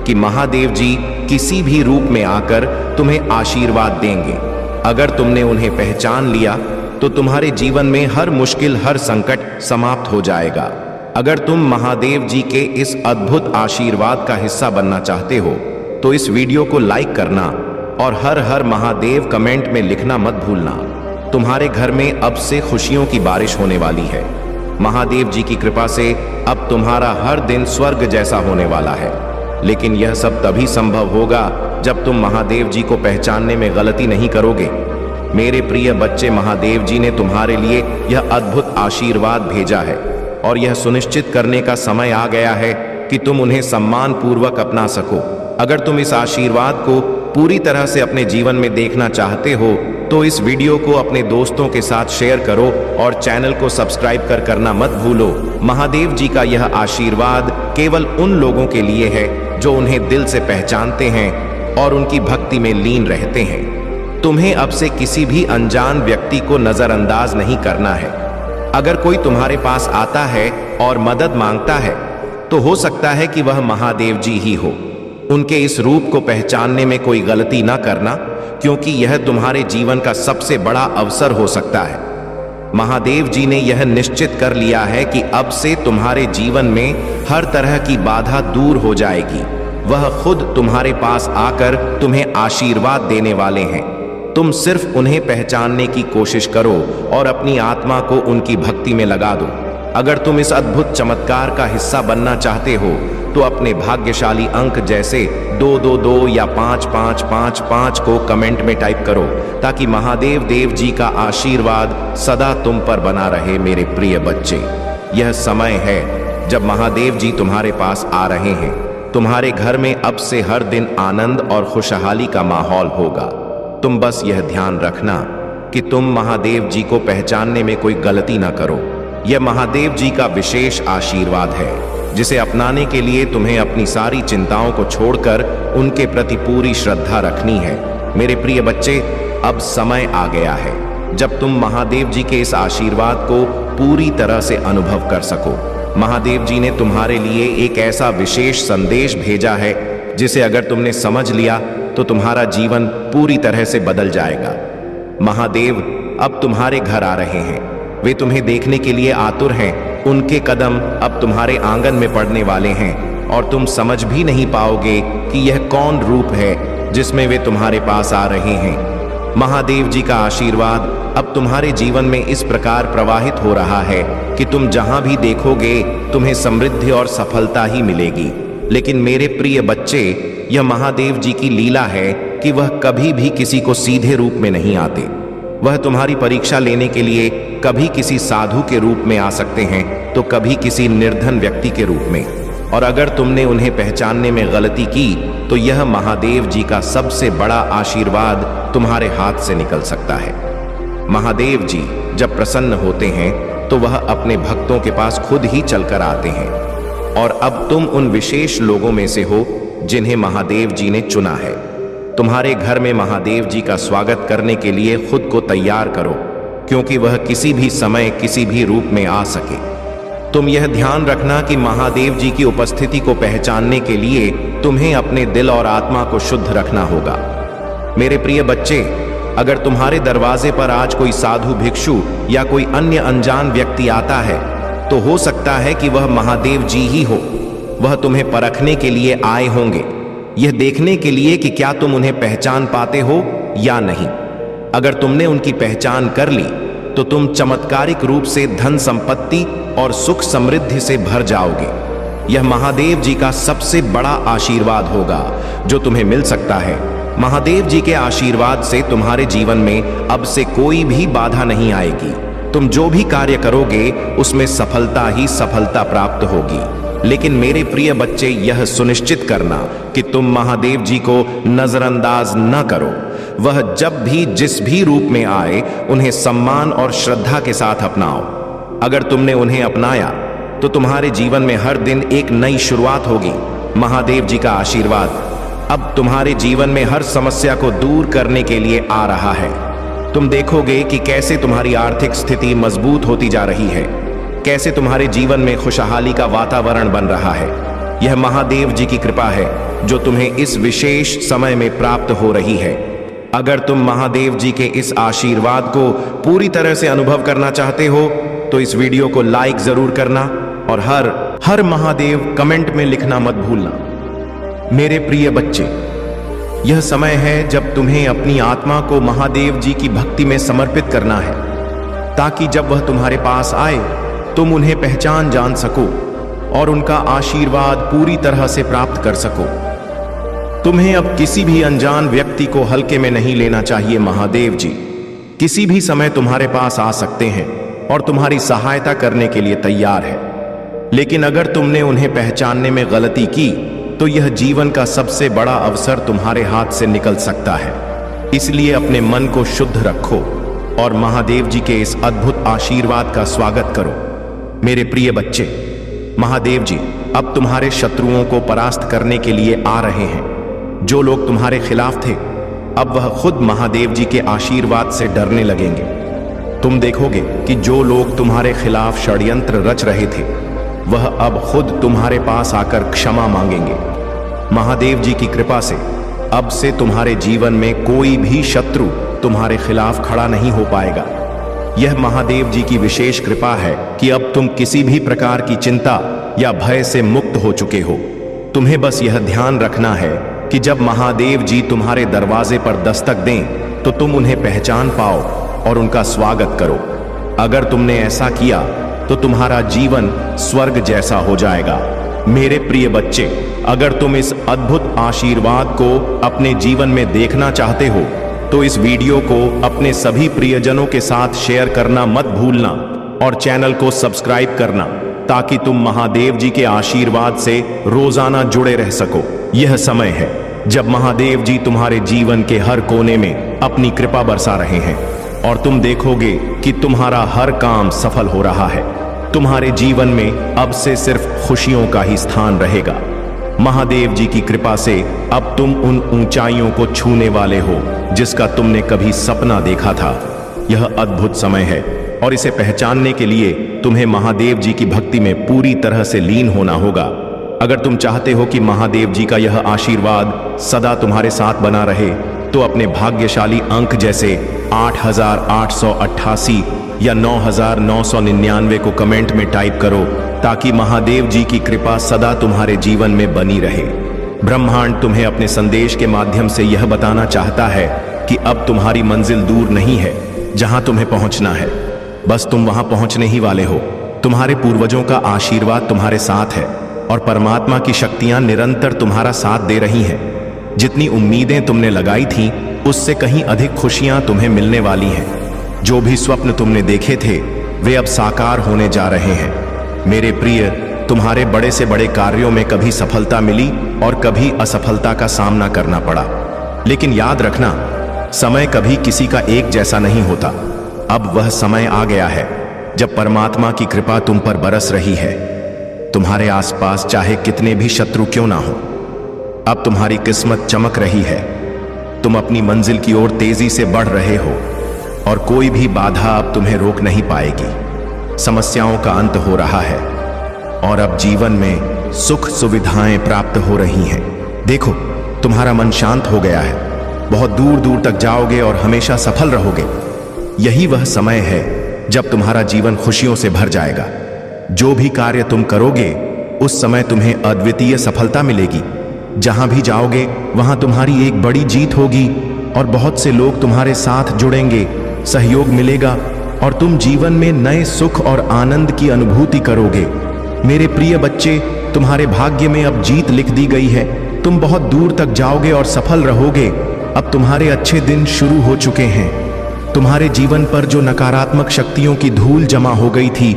कि महादेव जी किसी भी रूप में आकर तुम्हें आशीर्वाद देंगे। अगर तुमने उन्हें पहचान लिया तो तुम्हारे जीवन में हर मुश्किल, हर संकट समाप्त हो जाएगा। अगर तुम महादेव जी के इस अद्भुत आशीर्वाद का हिस्सा बनना चाहते हो तो इस वीडियो को लाइक करना और हर हर महादेव कमेंट में लिखना मत भूलना। तुम्हारे घर में अब से खुशियों की बारिश होने वाली है। महादेव जी की कृपा से अब तुम्हारा हर दिन स्वर्ग जैसा होने वाला है। लेकिन यह सब तभी संभव होगा जब तुम महादेव जी को पहचानने में गलती नहीं करोगे। मेरे प्रिय बच्चे, महादेव जी ने तुम्हारे लिए यह अद्भुत आशीर्वाद भेजा है और यह सुनिश्चित करने का समय आ गया है कि तुम उन्हें सम्मान पूर्वक अपना सको। अगर तुम इस आशीर्वाद को पूरी तरह से अपने जीवन में देखना चाहते हो तो इस वीडियो को अपने दोस्तों के साथ शेयर करो और चैनल को सब्सक्राइब करना मत भूलो। महादेव जी का यह आशीर्वाद केवल उन लोगों के लिए है जो उन्हें दिल से पहचानते हैं और उनकी भक्ति में लीन रहते हैं। तुम्हें अब से किसी भी अनजान व्यक्ति को नजरअंदाज नहीं करना है। अगर कोई तुम्हारे पास आता है और मदद मांगता है तो हो सकता है कि वह महादेव जी ही हो। उनके इस रूप को पहचानने में कोई गलती ना करना, क्योंकि यह तुम्हारे जीवन का सबसे बड़ा अवसर हो सकता है। महादेव जी ने यह निश्चित कर लिया है कि अब से तुम्हारे जीवन में हर तरह की बाधा दूर हो जाएगी। वह खुद तुम्हारे पास आकर तुम्हें आशीर्वाद देने वाले हैं। तुम सिर्फ उन्हें पहचानने की कोशिश करो और अपनी आत्मा को उनकी भक्ति में लगा दो। अगर तुम इस अद्भुत चमत्कार का हिस्सा बनना चाहते हो तो अपने भाग्यशाली अंक जैसे 222 या 5555 को कमेंट में टाइप करो ताकि महादेव देव जी का आशीर्वाद सदा तुम पर बना रहे। मेरे प्रिय बच्चे, यह समय है जब महादेव जी तुम्हारे पास आ रहे हैं। तुम्हारे घर में अब से हर दिन आनंद और खुशहाली का माहौल होगा। तुम बस यह ध्यान रखना कि तुम महादेव जी को पहचानने में कोई गलती ना करो। यह महादेव जी का विशेष आशीर्वाद है जिसे अपनाने के लिए तुम्हें अपनी सारी चिंताओं को छोड़कर उनके प्रति पूरी श्रद्धा रखनी है। मेरे प्रिय बच्चे, अब समय आ गया है जब तुम महादेव जी के इस आशीर्वाद को पूरी तरह से अनुभव कर सको। महादेव जी ने तुम्हारे लिए एक ऐसा विशेष संदेश भेजा है जिसे अगर तुमने समझ लिया तो तुम्हारा जीवन पूरी तरह से बदल जाएगा। महादेव अब तुम्हारे घर आ रहे हैं। वे तुम्हें देखने के लिए आतुर हैं। उनके कदम अब तुम्हारे आंगन में पड़ने वाले हैं और तुम समझ भी नहीं पाओगे कि यह कौन रूप है जिसमें वे तुम्हारे पास आ रहे हैं। महादेव जी का आशीर्वाद अब तुम्हारे जीवन में इस प्रकार प्रवाहित हो रहा है कि तुम जहां भी देखोगे तुम्हें समृद्धि और सफलता ही मिलेगी। लेकिन मेरे प्रिय बच्चे, यह महादेव जी की लीला है कि वह कभी भी किसी को सीधे रूप में नहीं आते। वह तुम्हारी परीक्षा लेने के लिए कभी किसी साधु के रूप में आ सकते हैं तो कभी किसी निर्धन व्यक्ति के रूप में। और अगर तुमने उन्हें पहचानने में गलती की तो यह महादेव जी का सबसे बड़ा आशीर्वाद तुम्हारे हाथ से निकल सकता है। महादेव जी जब प्रसन्न होते हैं तो वह अपने भक्तों के पास खुद ही चलकर आते हैं। और अब तुम उन विशेष लोगों में से हो जिन्हें महादेव जी ने चुना है। तुम्हारे घर में महादेव जी का स्वागत करने के लिए खुद को तैयार करो, क्योंकि वह किसी भी समय किसी भी रूप में आ सके। तुम यह ध्यान रखना कि महादेव जी की उपस्थिति को पहचानने के लिए तुम्हें अपने दिल और आत्मा को शुद्ध रखना होगा। मेरे प्रिय बच्चे, अगर तुम्हारे दरवाजे पर आज कोई साधु, भिक्षु या कोई अन्य अनजान व्यक्ति आता है तो हो सकता है कि वह महादेव जी ही हो। वह तुम्हें परखने के लिए आए होंगे, यह देखने के लिए कि क्या तुम उन्हें पहचान पाते हो या नहीं। अगर तुमने उनकी पहचान कर ली तो तुम चमत्कारिक रूप से धन संपत्ति और सुख समृद्धि से भर जाओगे। यह महादेव जी का सबसे बड़ा आशीर्वाद होगा जो तुम्हें मिल सकता है। महादेव जी के आशीर्वाद से तुम्हारे जीवन में अब से कोई भी बाधा नहीं आएगी। तुम जो भी कार्य करोगे उसमें सफलता ही सफलता प्राप्त होगी। लेकिन मेरे प्रिय बच्चे, यह सुनिश्चित करना कि तुम महादेव जी को नजरअंदाज न करो। वह जब भी जिस भी रूप में आए उन्हें सम्मान और श्रद्धा के साथ अपनाओ। अगर तुमने उन्हें अपनाया तो तुम्हारे जीवन में हर दिन एक नई शुरुआत होगी। महादेव जी का आशीर्वाद अब तुम्हारे जीवन में हर समस्या को दूर करने के लिए आ रहा है। तुम देखोगे कि कैसे तुम्हारी आर्थिक स्थिति मजबूत होती जा रही है, कैसे तुम्हारे जीवन में खुशहाली का वातावरण बन रहा है। यह महादेव जी की कृपा है। जो तुम्हें इस विशेष समय में प्राप्त हो रही है। अगर तुम महादेव जी के इस आशीर्वाद को पूरी तरह से अनुभव करना चाहते हो तो इस वीडियो को लाइक जरूर करना और हर महादेव कमेंट में लिखना मत भूलना। मेरे प्रिय बच्चे, यह समय है जब तुम्हें अपनी आत्मा को महादेव जी की भक्ति में समर्पित करना है, ताकि जब वह तुम्हारे पास आए तुम उन्हें पहचान जान सको और उनका आशीर्वाद पूरी तरह से प्राप्त कर सको। तुम्हें अब किसी भी अनजान व्यक्ति को हल्के में नहीं लेना चाहिए। महादेव जी किसी भी समय तुम्हारे पास आ सकते हैं और तुम्हारी सहायता करने के लिए तैयार है। लेकिन अगर तुमने उन्हें पहचानने में गलती की तो यह जीवन का सबसे बड़ा अवसर तुम्हारे हाथ से निकल सकता है। इसलिए अपने मन को शुद्ध रखो और महादेव जी के इस अद्भुत आशीर्वाद का स्वागत करो। मेरे प्रिय बच्चे, महादेव जी अब तुम्हारे शत्रुओं को परास्त करने के लिए आ रहे हैं। जो लोग तुम्हारे खिलाफ थे अब वह खुद महादेव जी के आशीर्वाद से डरने लगेंगे। तुम देखोगे कि जो लोग तुम्हारे खिलाफ षड्यंत्र रच रहे थे वह अब खुद तुम्हारे पास आकर क्षमा मांगेंगे। महादेव जी की कृपा से अब से तुम्हारे जीवन में कोई भी शत्रु तुम्हारे खिलाफ खड़ा नहीं हो पाएगा। यह महादेव जी की विशेष कृपा है कि अब तुम किसी भी प्रकार की चिंता या भय से मुक्त हो चुके हो। तुम्हें बस यह ध्यान रखना है कि जब महादेव जी तुम्हारे दरवाजे पर दस्तक दें तो तुम उन्हें पहचान पाओ और उनका स्वागत करो। अगर तुमने ऐसा किया तो तुम्हारा जीवन स्वर्ग जैसा हो जाएगा। मेरे प्रिय बच्चे, अगर तुम इस अद्भुत आशीर्वाद को अपने जीवन में देखना चाहते हो तो इस वीडियो को अपने सभी प्रियजनों के साथ शेयर करना मत भूलना और चैनल को सब्सक्राइब करना, ताकि तुम महादेव जी के आशीर्वाद से रोजाना जुड़े रह सको। यह समय है जब महादेव जी तुम्हारे जीवन के हर कोने में अपनी कृपा बरसा रहे हैं और तुम देखोगे कि तुम्हारा हर काम सफल हो रहा है। तुम्हारे जीवन में अब से सिर्फ खुशियों का ही स्थान रहेगा। महादेव जी की कृपा से अब तुम उन ऊंचाइयों को छूने वाले हो जिसका तुमने कभी सपना देखा था। यह अद्भुत समय है और इसे पहचानने के लिए तुम्हें महादेव जी की भक्ति में पूरी तरह से लीन होना होगा। अगर तुम चाहते हो कि महादेव जी का यह आशीर्वाद सदा तुम्हारे साथ बना रहे तो अपने भाग्यशाली अंक जैसे 8888 या 9999 को कमेंट में टाइप करो, ताकि महादेव जी की कृपा सदा तुम्हारे जीवन में बनी रहे। ब्रह्मांड तुम्हें अपने संदेश के माध्यम से यह बताना चाहता है कि अब तुम्हारी मंजिल दूर नहीं है जहां तुम्हें पहुंचना है, बस तुम वहां पहुंचने ही वाले हो। तुम्हारे पूर्वजों का आशीर्वाद तुम्हारे साथ है और परमात्मा की शक्तियां निरंतर तुम्हारा साथ दे रही हैं। जितनी उम्मीदें तुमने लगाई थीं उससे कहीं अधिक खुशियां तुम्हें मिलने वाली हैं। जो भी स्वप्न तुमने देखे थे वे अब साकार होने जा रहे हैं। मेरे प्रिय, तुम्हारे बड़े से बड़े कार्यों में कभी सफलता मिली और कभी असफलता का सामना करना पड़ा, लेकिन याद रखना समय कभी किसी का एक जैसा नहीं होता। अब वह समय आ गया है जब परमात्मा की कृपा तुम पर बरस रही है। तुम्हारे आसपास चाहे कितने भी शत्रु क्यों ना हो, अब तुम्हारी किस्मत चमक रही है। तुम अपनी मंजिल की ओर तेजी से बढ़ रहे हो और कोई भी बाधा अब तुम्हें रोक नहीं पाएगी। समस्याओं का अंत हो रहा है और अब जीवन में सुख सुविधाएं प्राप्त हो रही हैं। देखो, तुम्हारा मन शांत हो गया है। बहुत दूर दूर तक जाओगे और हमेशा सफल रहोगे। यही वह समय है जब तुम्हारा जीवन खुशियों से भर जाएगा। जो भी कार्य तुम करोगे उस समय तुम्हें अद्वितीय सफलता मिलेगी। जहां भी जाओगे वहां तुम्हारी एक बड़ी जीत होगी और बहुत से लोग तुम्हारे साथ जुड़ेंगे, सहयोग मिलेगा और तुम जीवन में नए सुख और आनंद की अनुभूति करोगे। मेरे प्रिय बच्चे, तुम्हारे भाग्य में अब जीत लिख दी गई है। तुम बहुत दूर तक जाओगे और सफल रहोगे। अब तुम्हारे अच्छे दिन शुरू हो चुके हैं। तुम्हारे जीवन पर जो नकारात्मक शक्तियों की धूल जमा हो गई थी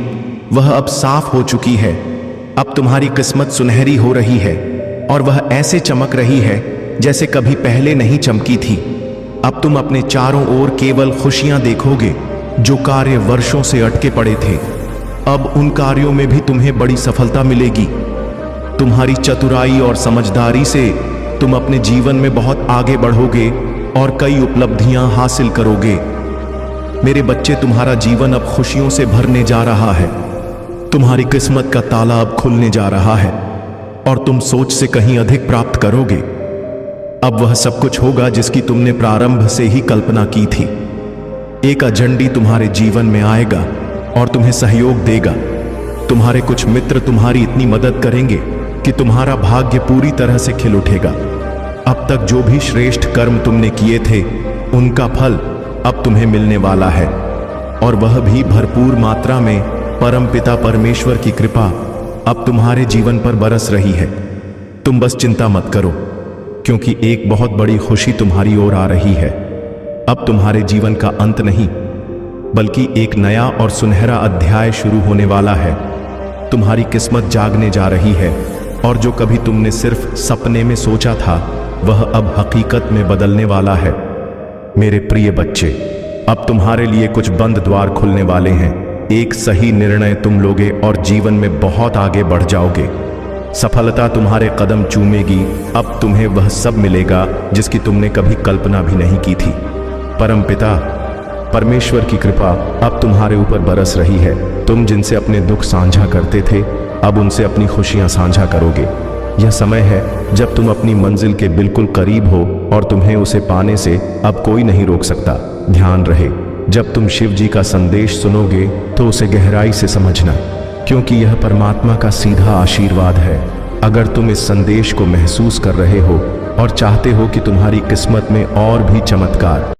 वह अब साफ हो चुकी है। अब तुम्हारी किस्मत सुनहरी हो रही है और वह ऐसे चमक रही है जैसे कभी पहले नहीं चमकी थी। अब तुम अपने चारों ओर केवल खुशियां देखोगे। जो कार्य वर्षों से अटके पड़े थे अब उन कार्यों में भी तुम्हें बड़ी सफलता मिलेगी। तुम्हारी चतुराई और समझदारी से तुम अपने जीवन में बहुत आगे बढ़ोगे और कई उपलब्धियां हासिल करोगे। मेरे बच्चे, तुम्हारा जीवन अब खुशियों से भरने जा रहा है। तुम्हारी किस्मत का ताला अब खुलने जा रहा है। और तुम सोच से कहीं अधिक प्राप्त करोगे। अब वह सब कुछ होगा जिसकी तुमने प्रारंभ से ही कल्पना की थी। एक अजंडी तुम्हारे जीवन में आएगा और तुम्हें सहयोग देगा। तुम्हारे कुछ मित्र तुम्हारी इतनी मदद करेंगे कि तुम्हारा भाग्य पूरी तरह से खिल उठेगा। अब तक जो भी श्रेष्ठ कर्म तुमने किए थे उनका फल अब तुम्हें मिलने वाला है, और वह भी भरपूर मात्रा में। परमपिता परमेश्वर की कृपा अब तुम्हारे जीवन पर बरस रही है। तुम बस चिंता मत करो, क्योंकि एक बहुत बड़ी खुशी तुम्हारी ओर आ रही है। अब तुम्हारे जीवन का अंत नहीं, बल्कि एक नया और सुनहरा अध्याय शुरू होने वाला है। तुम्हारी किस्मत जागने जा रही है, और जो कभी तुमने सिर्फ सपने में सोचा था वह अब हकीकत में बदलने वाला है। मेरे प्रिय बच्चे, अब तुम्हारे लिए कुछ बंद द्वार खुलने वाले हैं। एक सही निर्णय तुम लोगे और जीवन में बहुत आगे बढ़ जाओगे। सफलता तुम्हारे कदम चूमेगी। अब तुम्हें वह सब मिलेगा जिसकी तुमने कभी कल्पना भी नहीं की थी। परमपिता परमेश्वर की कृपा अब तुम्हारे ऊपर बरस रही है। तुम जिनसे अपने दुख साझा करते थे अब उनसे अपनी खुशियां साझा करोगे। यह समय है जब तुम अपनी मंजिल के बिल्कुल करीब हो, और तुम्हें उसे पाने से अब कोई नहीं रोक सकता। ध्यान रहे, जब तुम शिव जी का संदेश सुनोगे तो उसे गहराई से समझना, क्योंकि यह परमात्मा का सीधा आशीर्वाद है। अगर तुम इस संदेश को महसूस कर रहे हो और चाहते हो कि तुम्हारी किस्मत में और भी चमत्कार